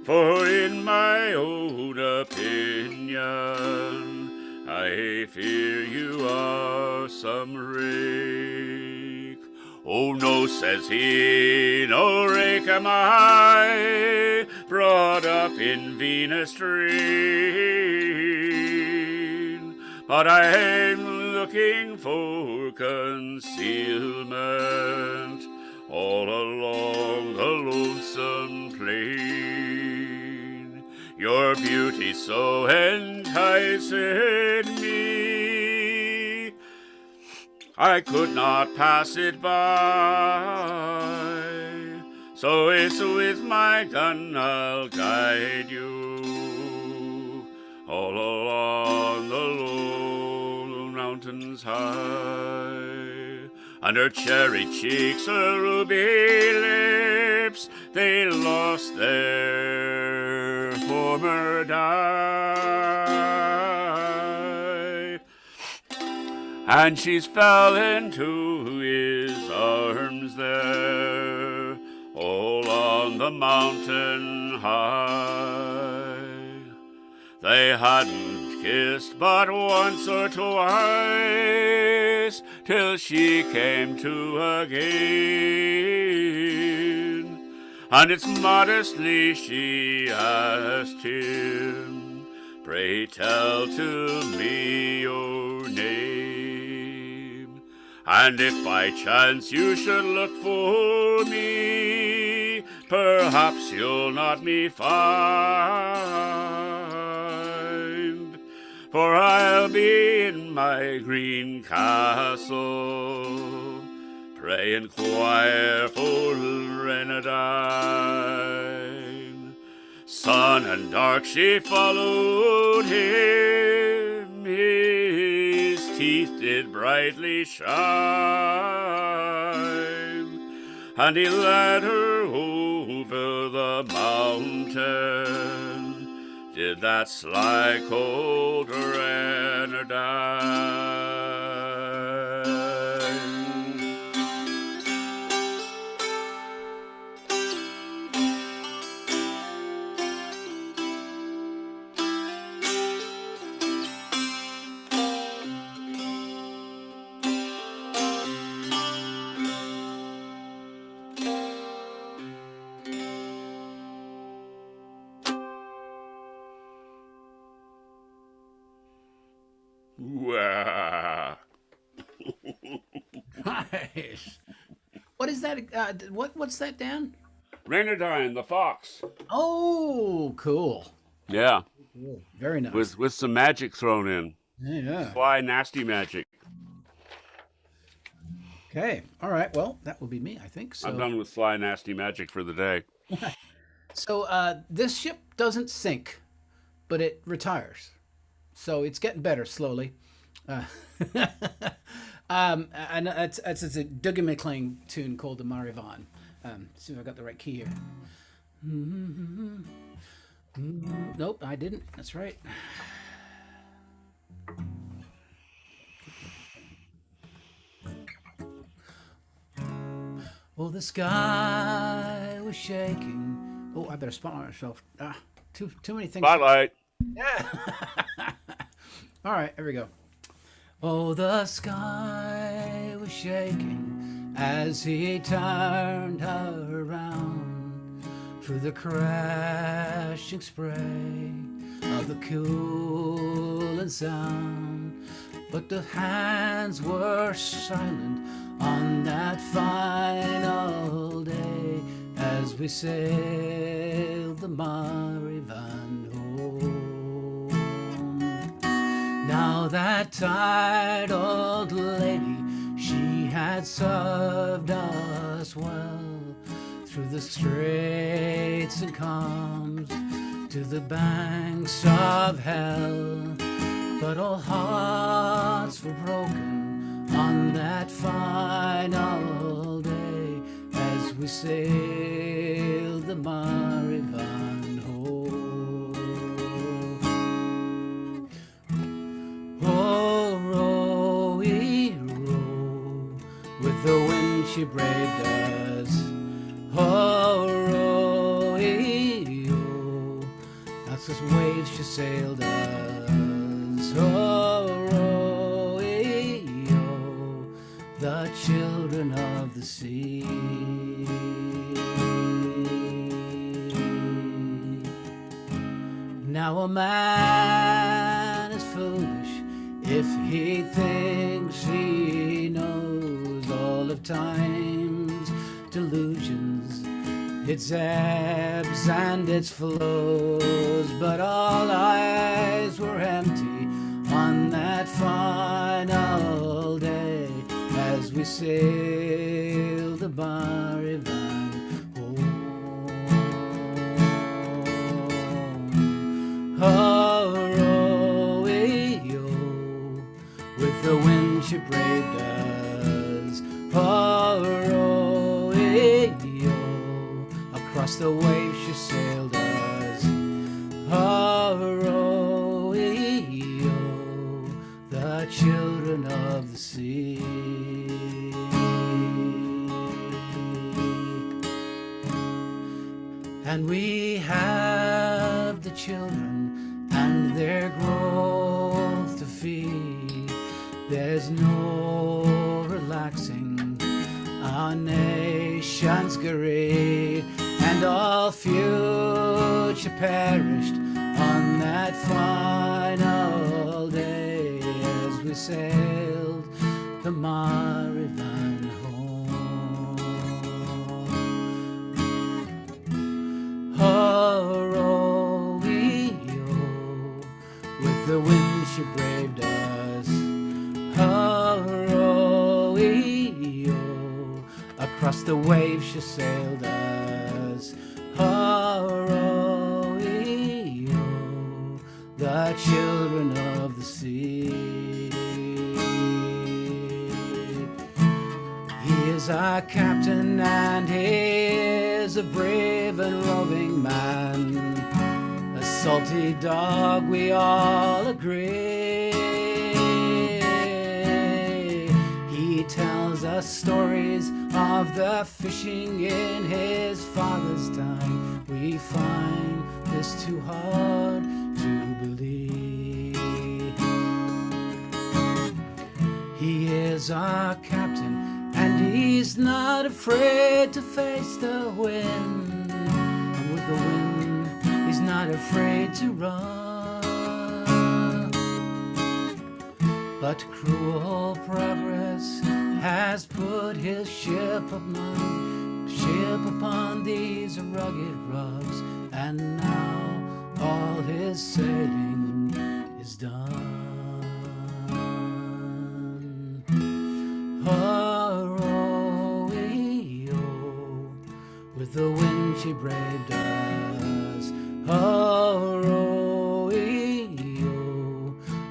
for in my own opinion, I fear you are some rake." "Oh no," says he, "no rake am I, brought up in Venus strain, but I'm looking for concealment all along the lonesome plain. Your beauty so enticed me, I could not pass it by. So it's with my gun I'll guide you all along the lone mountains high." And her cherry cheeks, her ruby lips, they lost their former dye, and she's fell into his arms there, all on the mountain high. They hadn't kissed but once or twice, till she came to again, and it's modestly she asked him, "Pray tell to me your name, and if by chance you should look for me, perhaps you'll not me find, for I'll be in my green castle. Pray inquire for Renadine." Sun and dark she followed him, his teeth did brightly shine, and he led her over the mountain. Did that sly cold Renardine. Wah. Nice. What is that? What's that, Dan? Renardine, the fox. Oh, cool. Yeah, Cool. Very nice. with some magic thrown in. Yeah. Sly, nasty magic. Okay. All right. Well, that will be me, I think. So, I'm done with sly, nasty magic for the day. so this ship doesn't sink, but it retires. So it's getting better slowly. And it's a Dougie MacLean tune called the Marivan. See if I got the right key here. Nope, I didn't. That's right. Oh, the sky was shaking. Oh, I better spotlight myself. Too many things. Spotlight. Yeah. All right, here we go. Oh, the sky was shaking as he turned her around through the crashing spray of the cooling sound. But the hands were silent on that final day as we sailed the Marivan home. Now that tired old lady, she had served us well through the straits and calms to the banks of hell. But all hearts were broken on that final day as we sailed the Marivan home. Oh, row-ee, row, with the wind she braved us. Oh, row-ee, oh, that's the waves she sailed us. Oh, row-ee, oh, the children of the sea. Now a man is foolish if he thinks he knows all of time's delusions, its ebbs and its flows. But all eyes were empty on that final day as we sailed the Marivan home. Oh, row-ee, oh, with the wind she braved us. Oh, row-ee, oh, across the waves she sailed us. Oh, row-ee, oh, the children of the sea. And we have the children and their growth to feed. There's no relaxing our nation's greed, and all future perished on that final day as we sailed the Marivan home. Oh, row-ee, oh, with the wind she braved us. Oh, row-ee, oh, across the waves she sailed us. Oh, row-ee, oh, the children of the sea. He is our captain, and he is a brave and roving man. A salty dog, we all agree. He tells us stories of the fishing in his father's time. We find this too hard to believe. He is our captain, and he's not afraid to face the wind. And with the wind, he's not afraid to run. But cruel progress has put his ship upon these rugged rocks, and now all his sailing is done. Oh, with the wind she braved us. Oh,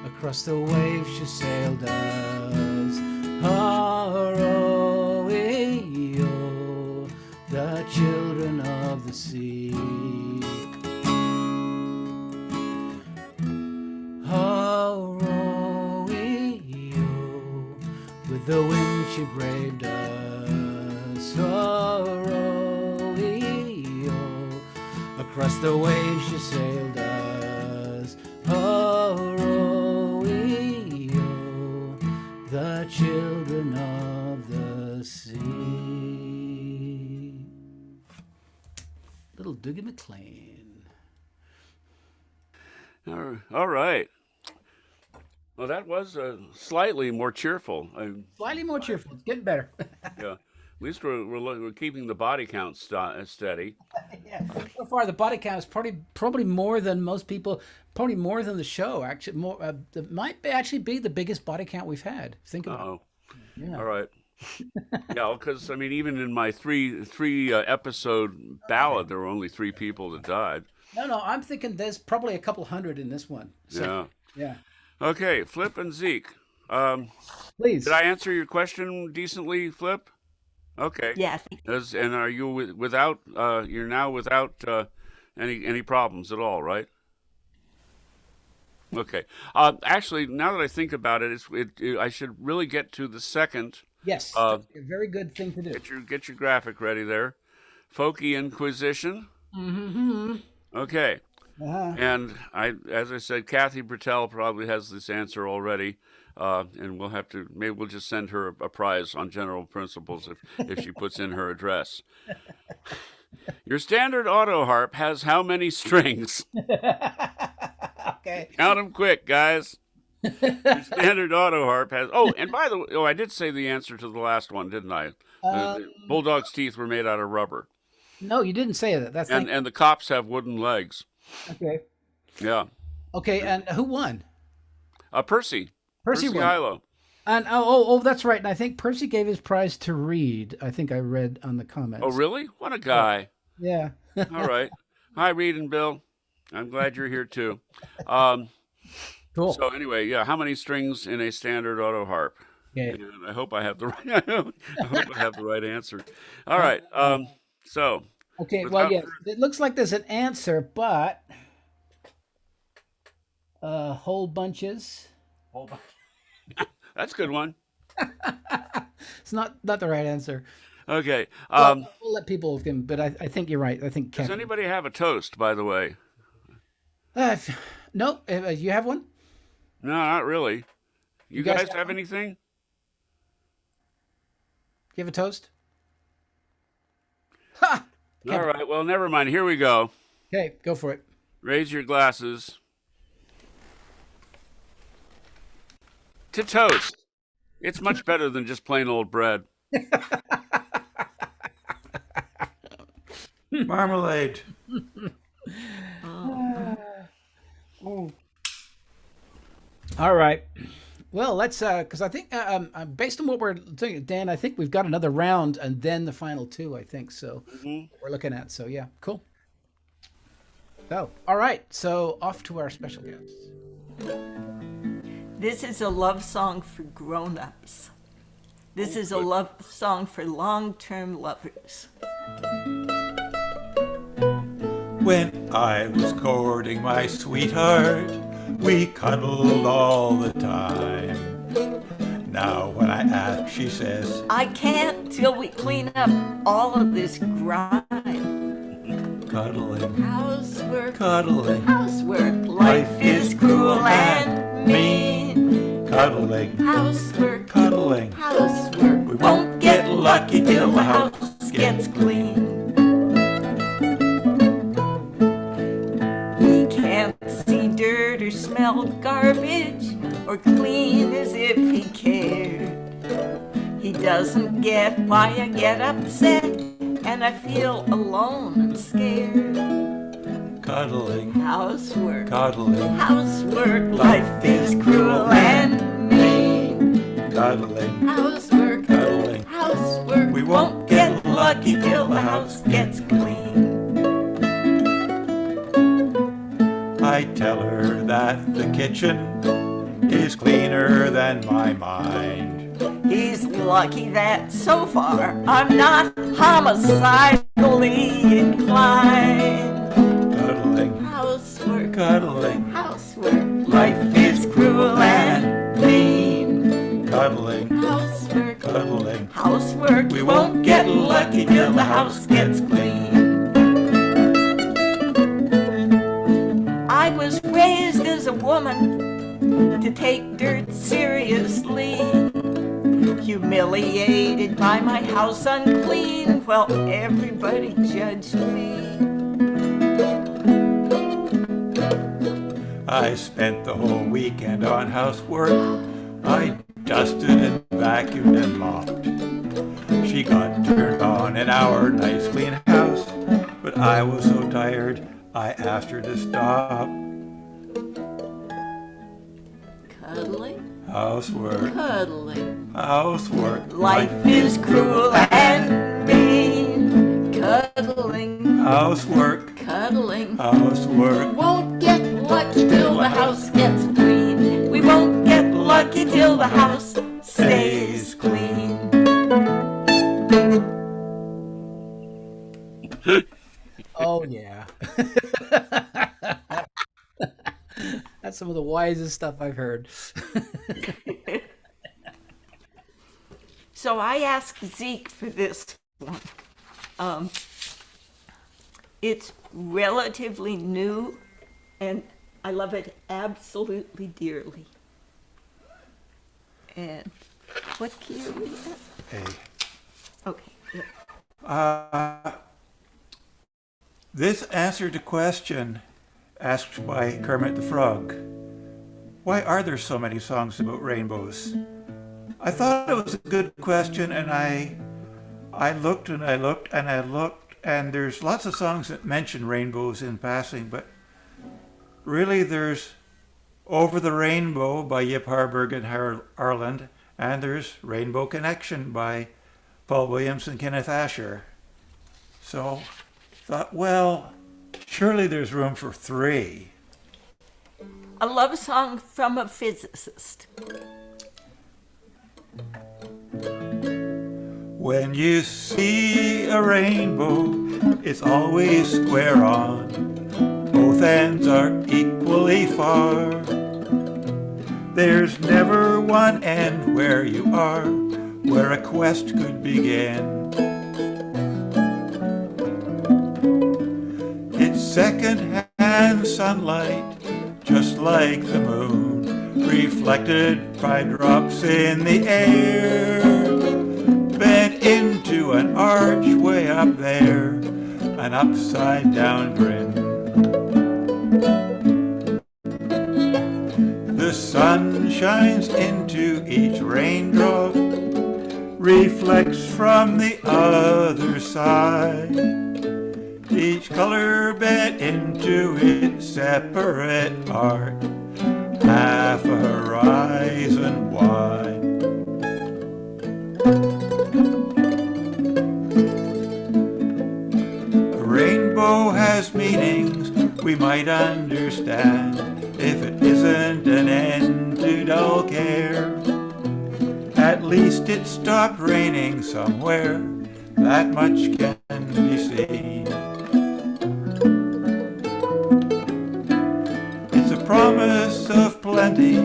across the waves she sailed us. Oh, the children of the sea. Oh, with the wind she braved us. Oh, across the waves she sailed us. Oh, the children of the sea. Little Dougie MacLean. All right. Well, that was slightly more cheerful. Slightly more cheerful. It's getting better. Yeah. At least we're keeping the body count steady. Yeah. So far, the body count is probably more than most people. Probably more than the show. Actually, more. It might actually be the biggest body count we've had. Think about it. Yeah. All right. Yeah, because I mean, even in my three episode ballad, there were only 3 people that died. No. I'm thinking there's probably a couple hundred in this one. So, yeah. Okay, Flip and Zeke. Please. Did I answer your question decently, Flip? Okay. Yeah. And are you without? You're now without any problems at all, right? Okay. Actually, now that I think about it, I should really get to the second. Yes. A very good thing to do. Get your graphic ready there. Folky Inquisition. Mm-hmm. Okay. Uh-huh. And as I said, Kathy Bertel probably has this answer already. And maybe we'll just send her a prize on general principles if she puts in her address. Your standard auto harp has how many strings? Okay. Count them quick, guys. Your standard auto harp has. Oh, and by the way, I did say the answer to the last one, didn't I? The bulldog's teeth were made out of rubber. No, you didn't say that. And the cops have wooden legs. Okay. Yeah. Okay, and who won? Percy. Percy won. Hilo. And that's right. And I think Percy gave his prize to Reed. I think I read on the comments. Oh, really? What a guy. Yeah. All right. Hi, Reed and Bill. I'm glad you're here too. Cool. So anyway, yeah, how many strings in a standard auto harp? Okay. And I hope I have the right. I hope I have the right answer. All right. So. Okay. Well, yeah. It looks like there's an answer, but whole bunches. That's a good one. It's not the right answer. Okay. We'll let people give, but I think you're right. I think. Does anybody have a toast, by the way? No. You have one? No, not really. You guys have anything? You have a toast? Ha! All right. Well, never mind. Here we go. Okay, go for it. Raise your glasses. To toast. It's much better than just plain old bread. Marmalade. All right. Well, let's because I think based on what we're doing, Dan, I think we've got another round and then the final 2. I think so. We're looking at yeah, cool. So, all right. So off to our special guests. This is a love song for grown-ups. This is a love song for long-term lovers. When I was courting my sweetheart, we cuddled all the time. Now when I ask, she says, I can't till we clean up all of this grime. cuddling, Housework, cuddling, housework, life is cruel and mean. cuddling, Housework, cuddling. housework, We won't get lucky till the house gets clean. He can't see dirt or smell garbage or clean as if he cared. He doesn't get why I get upset and I feel alone and scared. Cuddling, Housework, cuddling, housework, life is cruel and mean. cuddling, Housework, cuddling. housework, We won't get lucky till the house gets clean. I tell her that the kitchen is cleaner than my mind. He's lucky that so far I'm not homicidally inclined. Cuddling, Housework, cuddling, housework, life is cruel and mean. cuddling, Housework, cuddling. housework, We won't get lucky till the house gets clean. I was raised as a woman to take dirt seriously. Humiliated by my house unclean, well, everybody judged me. I spent the whole weekend on housework. I dusted and vacuumed and mopped. She got turned on in our nice clean house, but I was so tired I asked her to stop. Cuddling, Housework, cuddling, housework. life is cruel and mean. Cuddling, Housework, cuddling, housework. won't get lucky till the house gets clean. We won't get lucky till the house stays clean. Oh, yeah. That's some of the wisest stuff I've heard. So I asked Zeke for this one. It's relatively new, and I love it absolutely dearly. And what key are we at? Hey. Okay. Yeah. This answered a question asked by Kermit the Frog. Why are there so many songs about rainbows? I thought it was a good question, and I looked and I looked and I looked, and there's lots of songs that mention rainbows in passing, but really there's Over the Rainbow by Yip Harburg and Harland, and there's Rainbow Connection by Paul Williams and Kenneth Asher. So thought, well, surely there's room for three. A love song from a physicist. When you see a rainbow, it's always square on. Both ends are equally far. There's never one end where you are, where a quest could begin. It's second-hand sunlight, just like the moon, reflected by drops in the air, bent into an arch way up there, an upside-down grin. The sun shines into each raindrop, reflects from the other side. Each color bent into its separate art, half a horizon wide. A rainbow has meanings we might understand if it isn't an end to dull care. At least it stopped raining somewhere, that much can be seen. It's a promise of plenty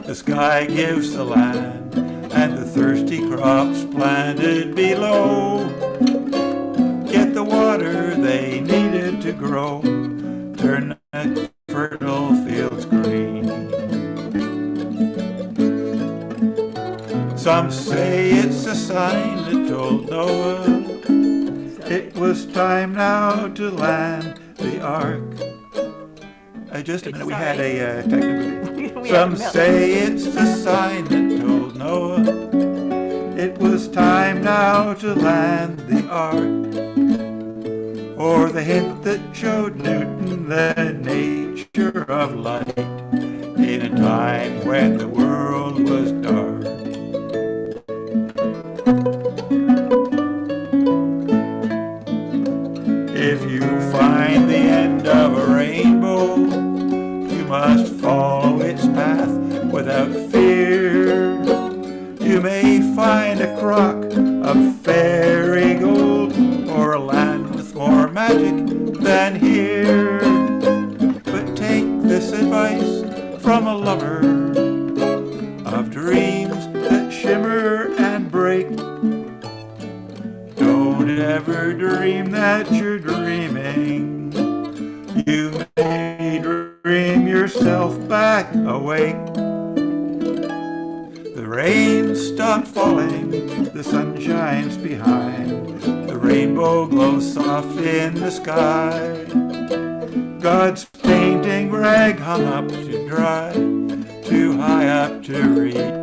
the sky gives the land, and the thirsty crops planted below get the water they needed to grow, turn the fertile fields green. Some say it's a sign that told Noah it was time now to land the ark. Just a minute, we had a technical. Some say it's a sign that told Noah it was time now to land the ark, or the hint that showed Newton the nature of light in a time when the world was dark. If you find the end of a rainbow, you must follow its path without fear. You may find a crock of fairy gold, or a land with more magic than here. But take this advice from a lover of dreams that shimmer and break. Don't ever dream that you're dreaming. You may dream yourself back awake. The rain stopped falling, the sun shines behind, the rainbow glows soft in the sky. God's painting rag hung up to dry, too high up to read.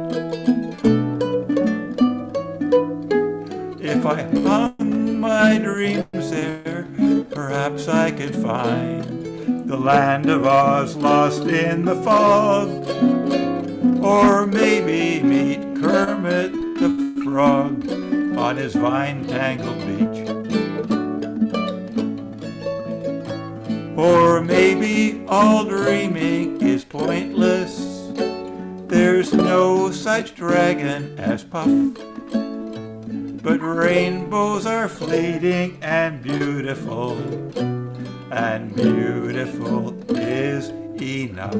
If I hung my dreams there, perhaps I could find the land of Oz lost in the fog, or maybe meet Kermit the Frog on his vine-tangled beach. Or maybe all dreaming is pointless. There's no such dragon as Puff. But rainbows are fleeting and beautiful is enough.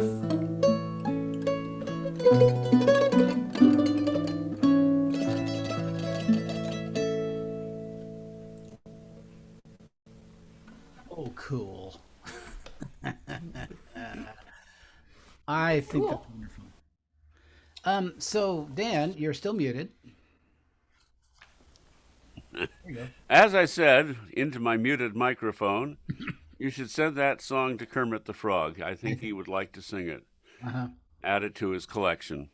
Oh, cool. I think that's wonderful. So Dan, you're still muted. There you go. As I said into my muted microphone, you should send that song to Kermit the Frog. I think he would like to sing it. Uh-huh. Add it to his collection.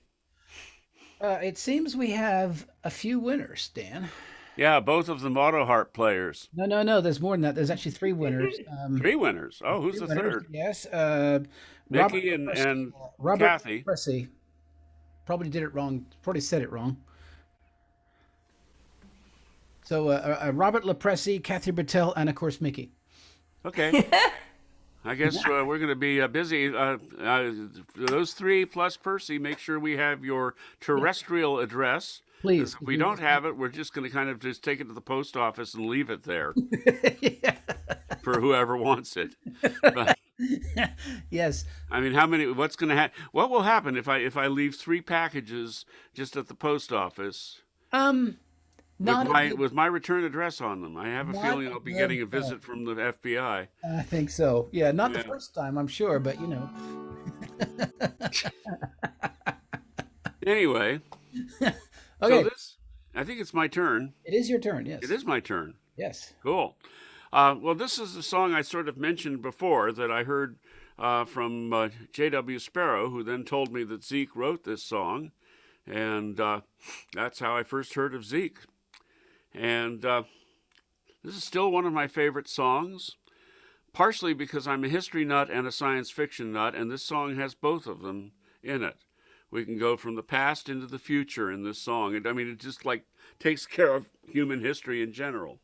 It seems we have a few winners, Dan. Yeah, both of them auto harp players. No. There's more than that. There's actually three winners. Three winners. Oh, who's Three the winners, third? Yes. Mickey and Robert Kathy. Pressey. Probably did it wrong. Probably said it wrong. So Robert LaPresse, Kathy Bertel, and of course Mickey. Okay. I guess we're going to be busy. Those three plus Percy, make sure we have your terrestrial address. Please. If we don't have it, we're just going to kind of just take it to the post office and leave it there for whoever wants it. But, yes. I mean, how many? What's going to happen? What will happen if I leave 3 packages just at the post office? With my return address on them. I have a feeling I'll be getting a visit from the FBI. I think so. Yeah, not the first time, I'm sure, but you know. Anyway. Okay. So I think it's my turn. It is your turn, yes. It is my turn. Yes. Cool. Well, this is the song I sort of mentioned before that I heard from J.W. Sparrow, who then told me that Zeke wrote this song. And that's how I first heard of Zeke. And this is still one of my favorite songs, partially because I'm a history nut and a science fiction nut, and this song has both of them in it. We can go from the past into the future in this song. I mean, it just like takes care of human history in general.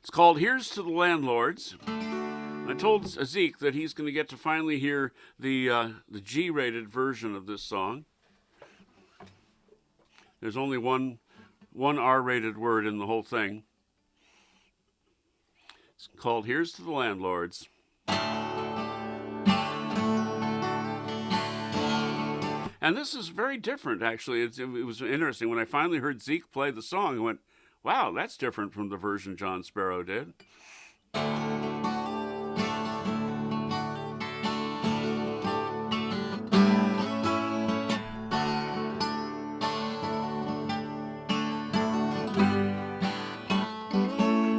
It's called Here's to the Landlords. I told Zeke that he's going to get to finally hear the G-rated version of this song. There's only one R-rated word in the whole thing. It's called Here's to the Landlords. And this is very different, actually. It was interesting. When I finally heard Zeke play the song, I went, wow, that's different from the version John Sparrow did.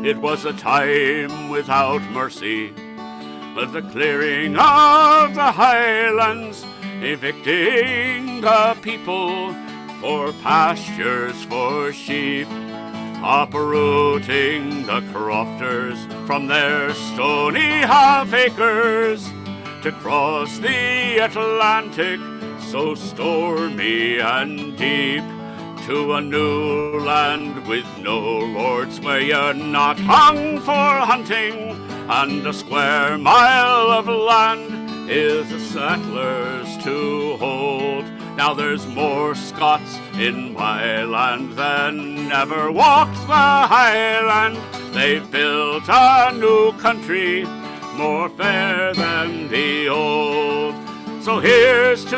It was a time without mercy, but the clearing of the highlands, evicting the people for pastures for sheep, uprooting the crofters from their stony half acres to cross the Atlantic so stormy and deep, to a new land with no lords, where you're not hung for hunting, and a square mile of land is a settler's to hold. Now there's more Scots in my land than ever walked the highland. They've built a new country more fair than the old. So here's to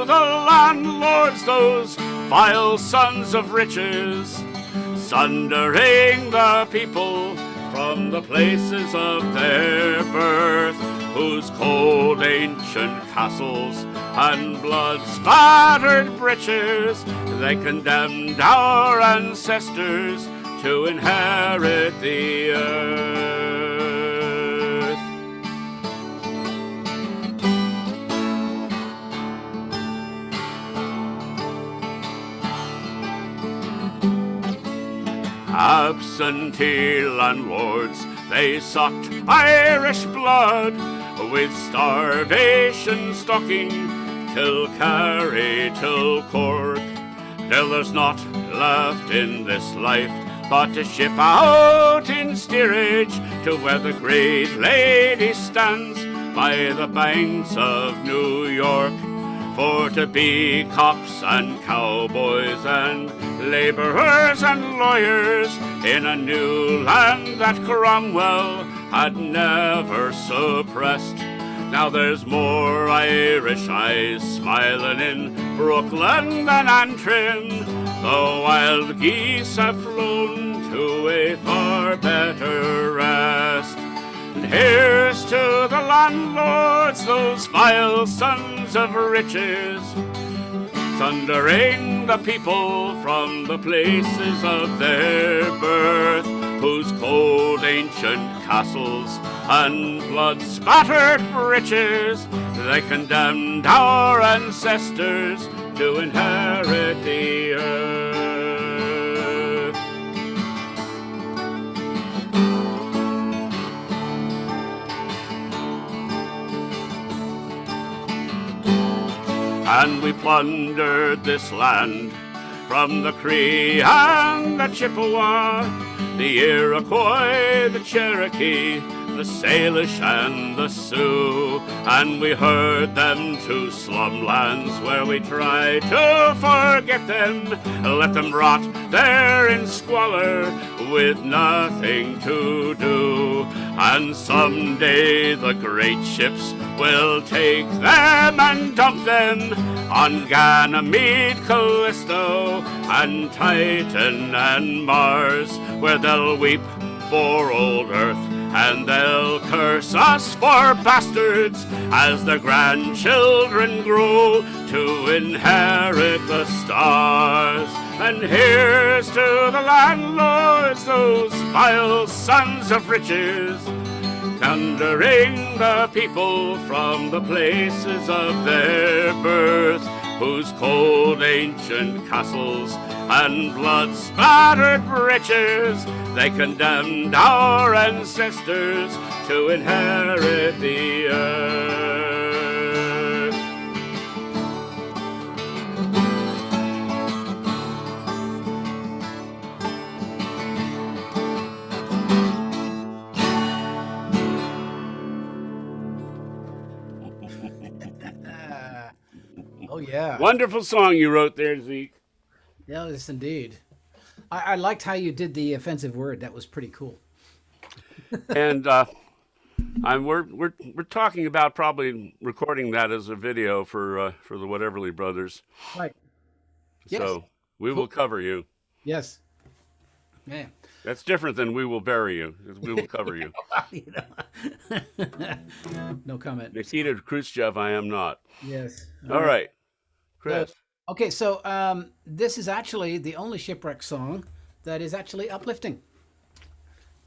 the landlords, those vile sons of riches, sundering the people from the places of their birth, whose cold ancient castles and blood-spattered breeches they condemned our ancestors to inherit the earth. Absentee landlords, they sucked Irish blood, with starvation stalking Kilcarry till Cork, till there's naught left in this life but to ship out in steerage to where the great lady stands by the banks of New York, for to be cops and cowboys and labourers and lawyers in a new land that Cromwell had never suppressed. Now there's more Irish eyes smiling in Brooklyn than Antrim. The wild geese have flown to a far better rest. And here's to the landlords, those vile sons of riches, sundering the people from the places of their birth, whose cold ancient castles and blood-spattered breeches they condemned our ancestors to inherit the earth. And we plundered this land from the Cree and the Chippewa, the Iroquois, the Cherokee, the Salish and the Sioux, and we herd them to slumlands where we try to forget them, let them rot there in squalor with nothing to do. And someday the great ships will take them and dump them on Ganymede, Callisto, and Titan and Mars, where they'll weep for old Earth and they'll curse us for bastards as their grandchildren grow to inherit the stars. And here's to the landlords, those vile sons of riches, plundering the people from the places of their birth, whose cold ancient castles and blood-spattered breeches they condemned our ancestors to inherit the earth. Oh, yeah. Wonderful song you wrote there, Zeke. Yes, indeed. I liked how you did the offensive word. That was pretty cool. And we're talking about probably recording that as a video for the Whateverly Brothers. Right. Yes. So we will cover you. Yes. Yeah. That's different than we will bury you. We will cover you. You know. No comment. Nikita Khrushchev, I am not. Yes. All right, Chris. Okay, so this is actually the only shipwreck song that is actually uplifting.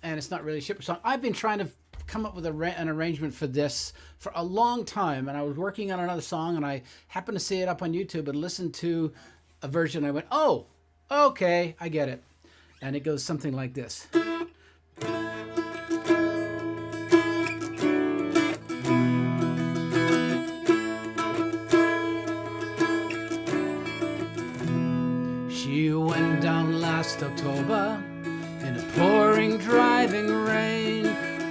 And it's not really a shipwreck song. I've been trying to come up with an arrangement for this for a long time, and I was working on another song, and I happened to see it up on YouTube and listened to a version. I went, oh, okay, I get it. And it goes something like this. She went down last October in a pouring, driving rain.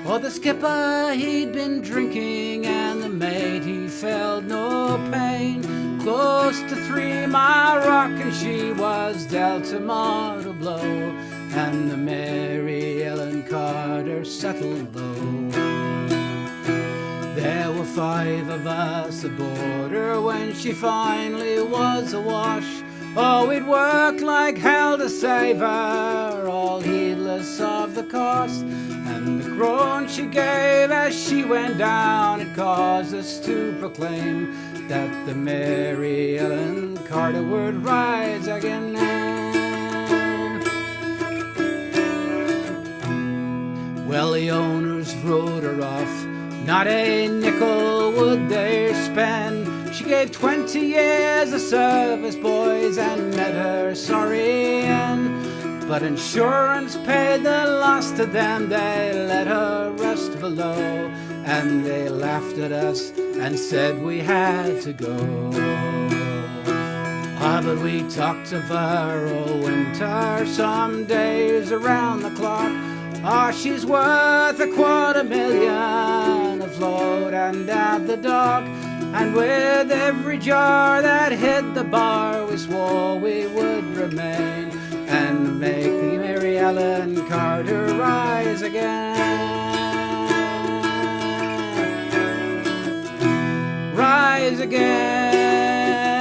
Oh, the skipper, he'd been drinking, and the mate, he felt no pain. Close to 3 Mile Rock, and she was dealt a mortal blow, and the Mary Ellen Carter settled low. There were 5 of us aboard her when she finally was awash. Oh, we'd worked like hell to save her, all heedless of the cost. And the groan she gave as she went down, it caused us to proclaim that the Mary Ellen Carter would rise again. Well, the owners rode her off, not a nickel would they spend. She gave 20 years of service, boys, and met her sorry end. But insurance paid the loss to them, they let her rest below. And they laughed at us and said we had to go. Ah, but we talked of her all winter, some days around the clock. Ah, she's worth $250,000 afloat and at the dock. And with every jar that hit the bar, we swore we would remain and make the Mary Ellen Carter rise again. Rise again,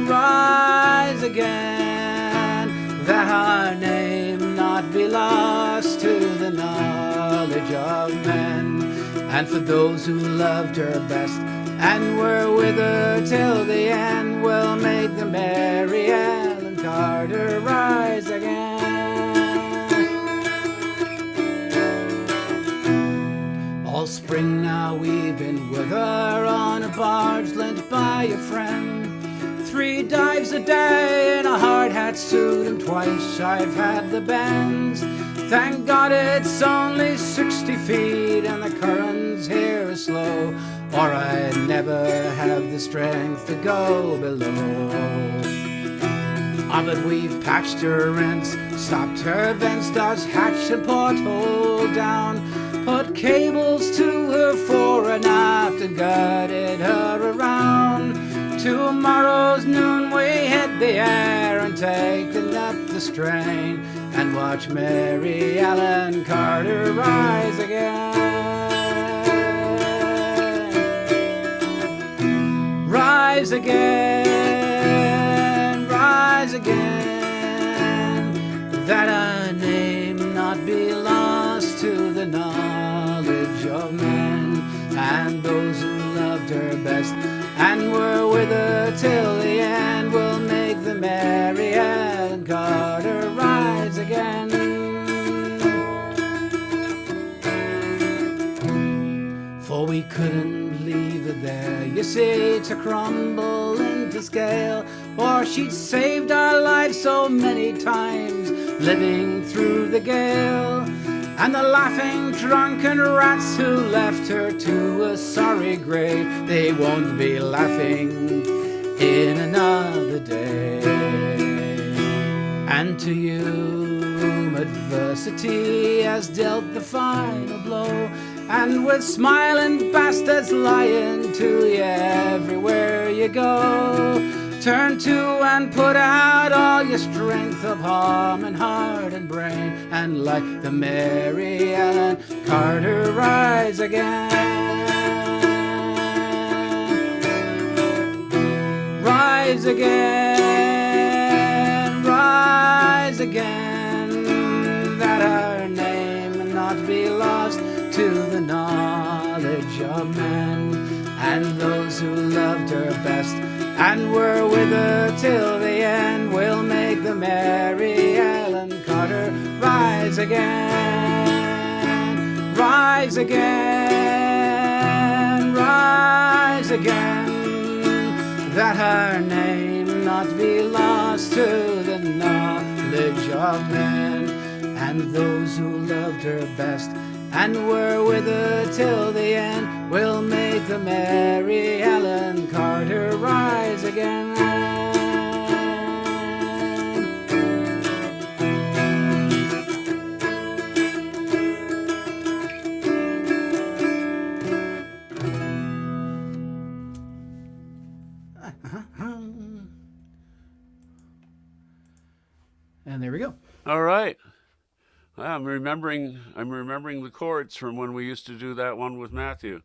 rise again, that our name not be lost to the knowledge of men. And for those who loved her best and were with her till the end, we'll make the Mary Ellen Carter rise again. All spring now we've been with her on a barge lent by a friend. 3 dives a day in a hard hat suit, and twice I've had the bends. Thank God it's only 60 feet and the currents here are slow, or I'd never have the strength to go below. Ah, but we've patched her rents, stopped her vents, dodged hatch and porthole down, put cables to her fore and aft and guided her around. Tomorrow's noon we hit the air and taken up the strain and watch Mary Ellen Carter rise again. Rise again, rise again, that our name not be lost to the knowledge of men. And those who loved her best and were with her till the end will make the Mary Ellen Carter rise again. For we couldn't leave her there, you see, to crumble into scale, for she'd saved our lives so many times living through the gale. And the laughing drunken rats who left her to a sorry grave, they won't be laughing in another day. And to you whom adversity has dealt the final blow, and with smiling bastards lying to you everywhere you go, Turn to and put out all your strength of arm and heart and brain, and like the Mary Ellen Carter, rise again. Rise again, rise again, that our name not be lost to the knowledge of men, and those who loved her best and were with her till the end will make the Mary Ellen Carter rise again, rise again, rise again, that her name not be lost to the knowledge of men, and those who loved her best and were with her till the end will make the Mary Ellen Carter rise again. And there we go. All right. I'm remembering the chords from when we used to do that one with Matthew.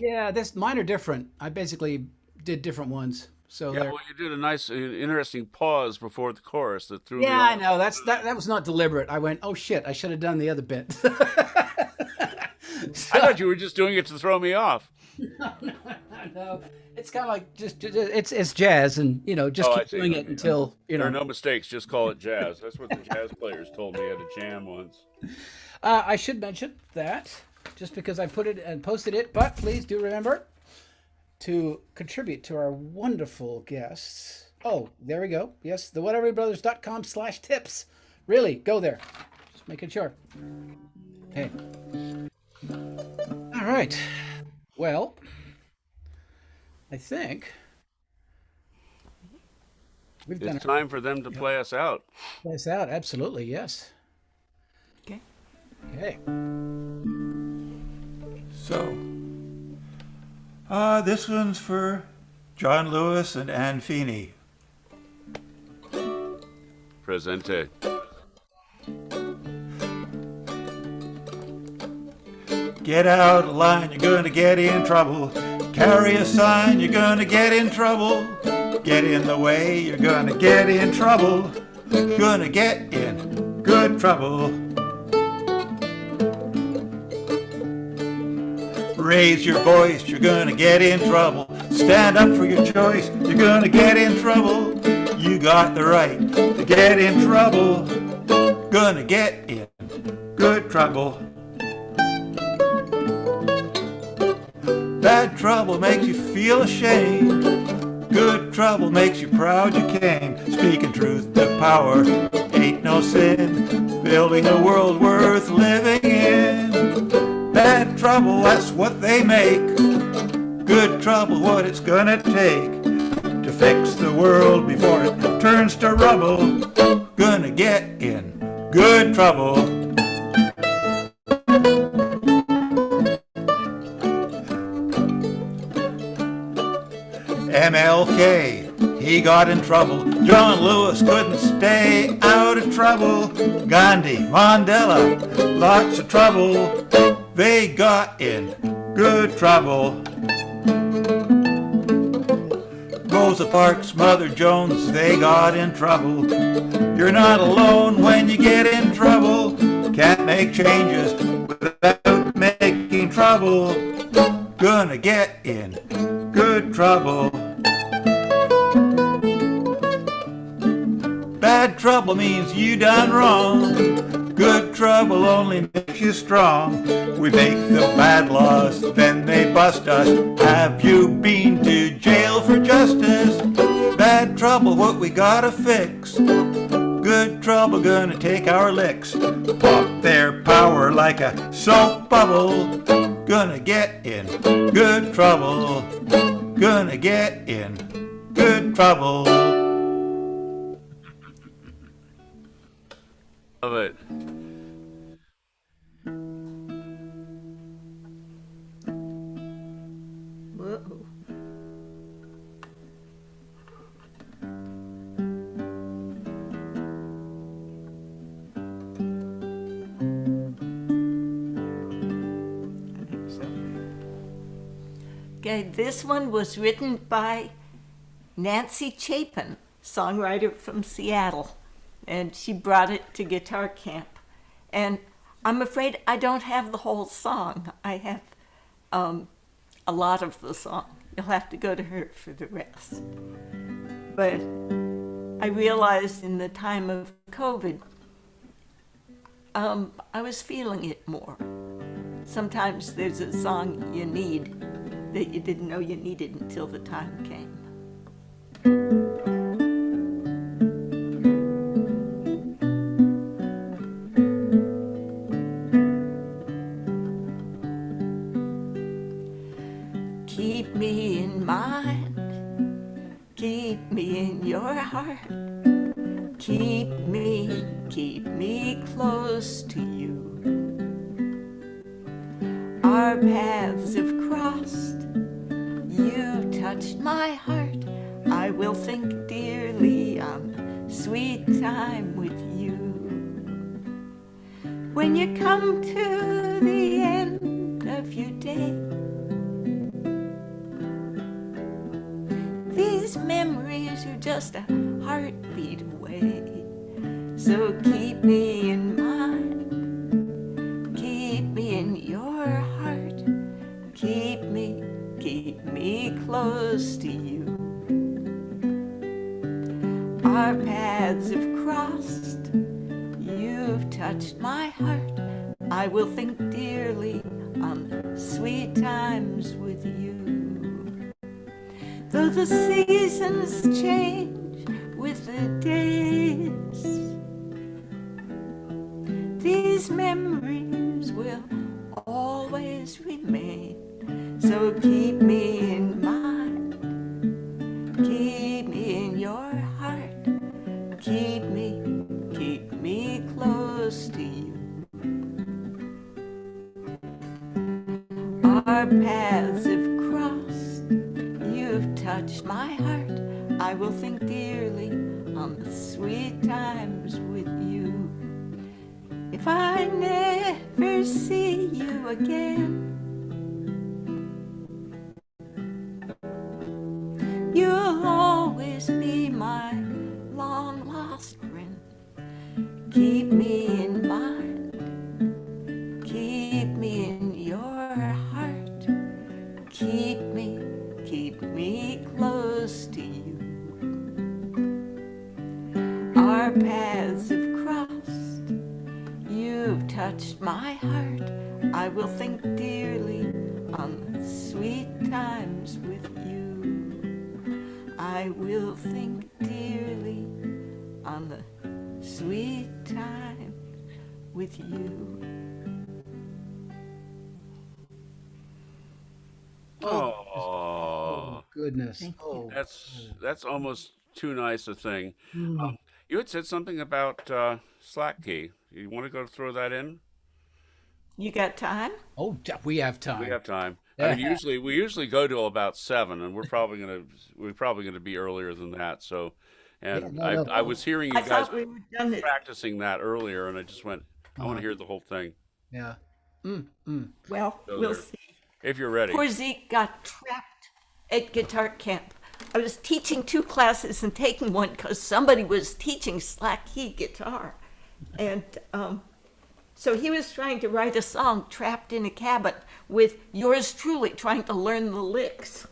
Yeah, mine are different. I basically did different ones. So Yeah, well, you did a nice, interesting pause before the chorus that threw me yeah, off. I know. That was not deliberate. I went, oh shit, I should have done the other bit. I thought you were just doing it to throw me off. No, it's kind of like just it's jazz, and just keep doing it until There are no mistakes. Just call it jazz. That's what the jazz players told me at a jam once. I should mention that just because I put it and posted it, but please do remember to contribute to our wonderful guests. Oh, there we go. Yes, the whateverbrothers.com/tips. Really, go there. Just making sure. Okay. All right. Well, I think we've done It's time for them to play us out. Play us out. Absolutely, yes. Okay. Okay. So, this one's for John Lewis and Ann Feeney. Presente. Get out of line, you're gonna get in trouble. Carry a sign, you're gonna get in trouble. Get in the way, you're gonna get in trouble. Gonna get in good trouble. Raise your voice, you're gonna get in trouble. Stand up for your choice, you're gonna get in trouble. You got the right to get in trouble. Gonna get in good trouble. Bad trouble makes you feel ashamed. Good trouble makes you proud you came. Speaking truth to power ain't no sin. Building a world worth living in. Bad trouble, that's what they make. Good trouble, what it's gonna take to fix the world before it turns to rubble. Gonna get in good trouble. MLK, he got in trouble. John Lewis couldn't stay out of trouble. Gandhi, Mandela, lots of trouble. They got in good trouble. Rosa Parks, Mother Jones, they got in trouble. You're not alone when you get in trouble. Can't make changes without making trouble. Gonna get in good trouble. Bad trouble means you done wrong. Good trouble only makes you strong. We make the bad laws, then they bust us. Have you been to jail for justice? Bad trouble, what we gotta fix. Good trouble gonna take our licks. Pop their power like a soap bubble. Gonna get in good trouble. Gonna get in good trouble. Love it. Whoa. Okay, this one was written by Nancy Chapin, songwriter from Seattle, and she brought it to guitar camp. And I'm afraid I don't have the whole song. I have a lot of the song. You'll have to go to her for the rest. But I realized in the time of COVID, I was feeling it more. Sometimes there's a song you need that you didn't know you needed until the time came. Keep me in mind, keep me in your heart, keep me close to you. Our paths have crossed, you touched my heart, I will think dearly on sweet time with you. When you come to the end of your day, these memories are just a heartbeat away. So keep me in mind, keep me in your heart, keep me close to you. Our paths have crossed, you've touched my heart, I will think dearly on sweet times with you. Though the seasons change with the days, these memories will always remain. So keep me in mind, keep me in your heart, keep me close to you. Our paths have crossed, you've touched my heart, I will think dearly on the sweet times with you. If I never see you again, you'll always be my long lost friend. Keep me in mind, keep me in your heart, keep me close to you. Our paths have crossed, you've touched my heart, I will think dearly on the sweet times with you. I will think dearly on the sweet times with you. Oh, Goodness. Oh, that's almost too nice a thing. You had said something about slack key. You want to go throw that in? You got time? we have We time. have time. I mean, we usually go till about 7, and we're probably gonna be earlier than that. So, and no, I was hearing you I guys thought we were done it. practicing that earlier, and I just went, I want to hear the whole thing. Yeah. Well, So we'll there. see. If you're ready. Poor Zeke got trapped at guitar camp. I was teaching 2 classes and taking one because somebody was teaching slack key guitar. And so he was trying to write a song trapped in a cabin with yours truly trying to learn the licks.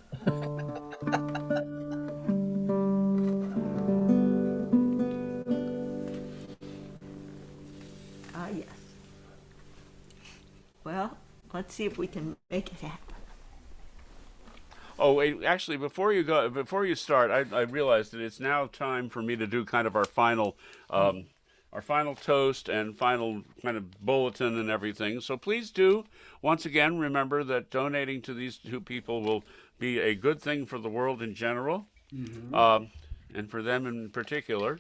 Ah, yes. Well, let's see if we can make it happen. Oh, wait, actually, before you start, I realized that it's now time for me to do kind of our final toast and final kind of bulletin and everything. So please do, once again, remember that donating to these 2 people will be a good thing for the world in general, and for them in particular.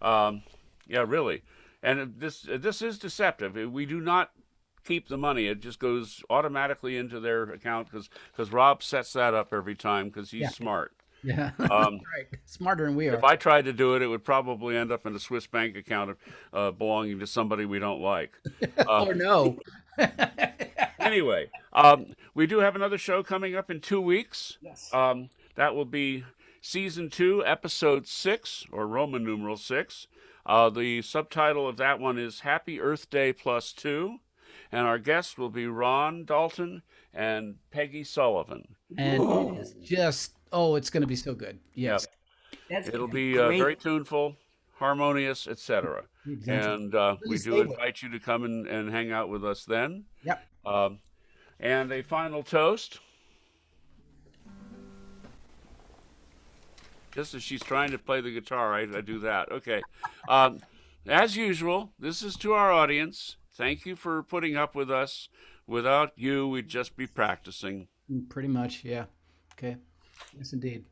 Yeah, really. And this is deceptive. We do not keep the money. It just goes automatically into their account because Rob sets that up every time because he's smart. Yeah. Right. Smarter than we are. If I tried to do it, it would probably end up in a Swiss bank account belonging to somebody we don't like. Or no. Anyway, we do have another show coming up in 2 weeks. Yes. That will be Season 2, Episode 6, or Roman numeral 6. The subtitle of that one is Happy Earth Day Plus 2. And our guests will be Ron Dalton and Peggy Sullivan. And it is just, it's going to be so good. Yes. That's It'll gonna be great. very tuneful, harmonious, etc. Exactly. And we do stable. invite you to come and hang out with us then. Yep. And a final toast. Just as she's trying to play the guitar, I do that. Okay. As usual, this is to our audience. Thank you for putting up with us. Without you, we'd just be practicing. Pretty much, yeah. Okay. Yes, indeed.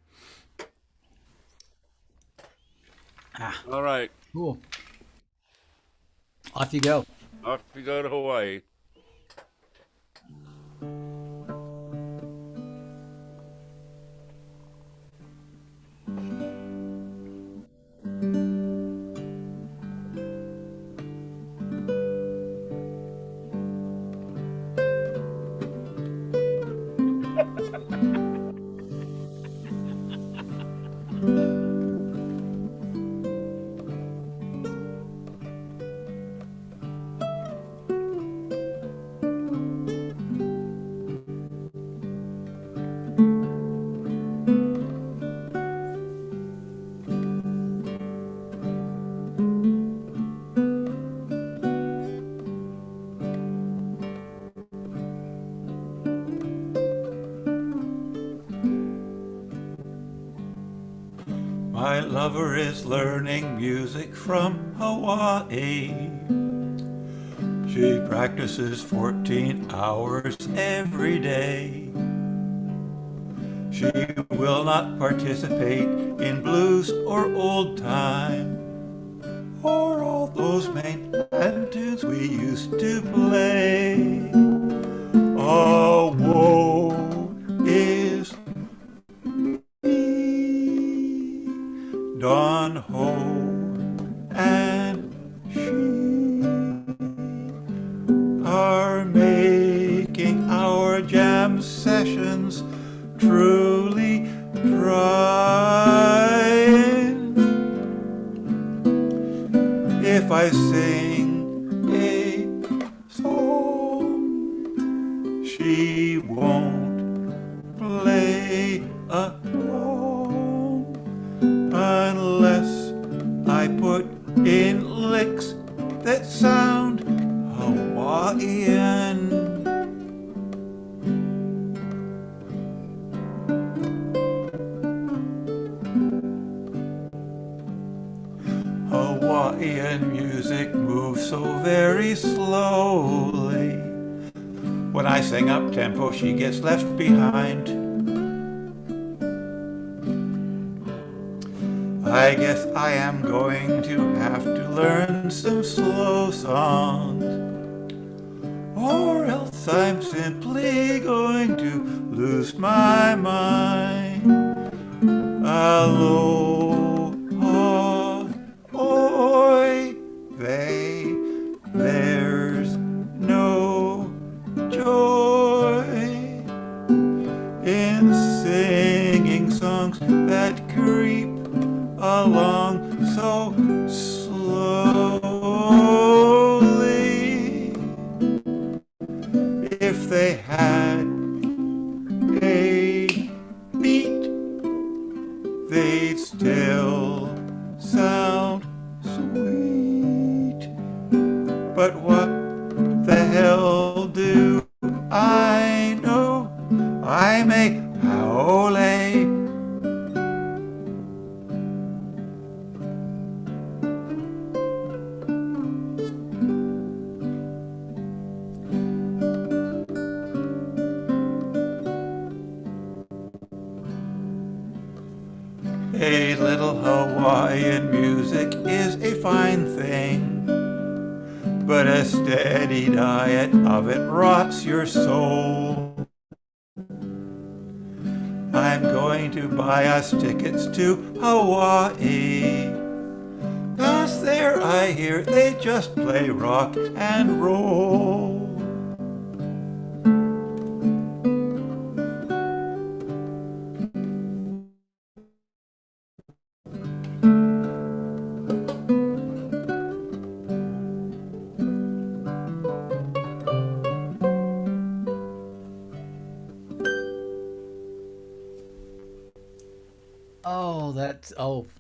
All right. Cool. Off you go. Off we go to Hawaii. My lover is learning music from Hawaii. She practices 14 hours every day. She will not participate in blues or old time, or all those mainland tunes we used to play. Oh, woe is Don Ho and she are making our jam sessions truly trying. If I sing a song, she won't play along unless I put in licks that sound Hawaiian. Hawaiian music moves so very slowly. When I sing up tempo, she gets left behind. I guess I am going to have to learn some slow songs, or else I'm simply going to lose my mind. Aloha, oi, vey, there's no joy in singing songs that creep along so slowly. If they had a beat, they'd still sound sweet. But what the hell do I know? I'm a haole. A little Hawaiian music is a fine thing, but a steady diet of it rots your soul. I'm going to buy us tickets to Hawaii, 'cause there I hear they just play rock and roll.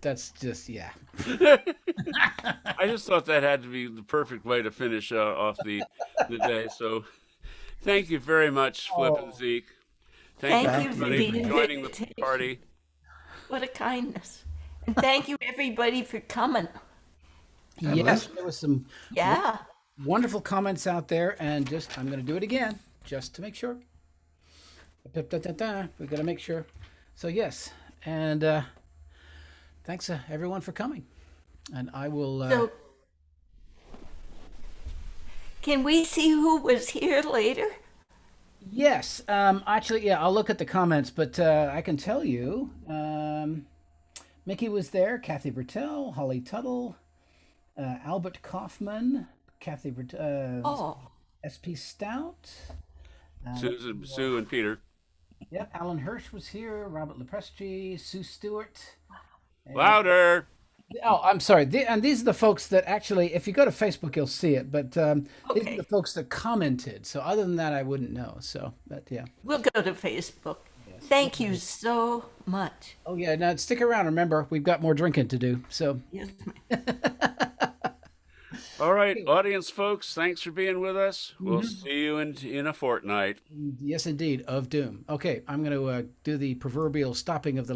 That's just, yeah. I just thought that had to be the perfect way to finish off the day. So thank you very much, Flip and Zeke. Thank Thank you, you for everybody, the for joining the invitation. party. What a kindness. And thank you, everybody, for coming. Yes, there was some Yeah. wonderful comments out there, and just I'm going to do it again just to make sure. We got to make sure. So yes, and thanks everyone for coming, and I will. So, can we see who was here later? Yes, actually, yeah, I'll look at the comments, but I can tell you, Mickey was there, Kathy Bertel, Holly Tuttle, Albert Kaufman, Kathy Oh, SP Stout. Sue and Peter. Yep, Alan Hirsch was here, Robert Lepresti, Sue Stewart. Louder. Oh, I'm sorry. And these are the folks that actually, if you go to Facebook, you'll see it. But these are Okay. the folks that commented. So other than that, I wouldn't know. So, but yeah. we'll go to Facebook. Thank you so much. Oh yeah. Now stick around. Remember, we've got more drinking to do. So Yes, ma'am. All right, audience folks, thanks for being with us. We'll see you in a fortnight. yes, indeed, of doom. Okay, I'm going to do the proverbial stopping of the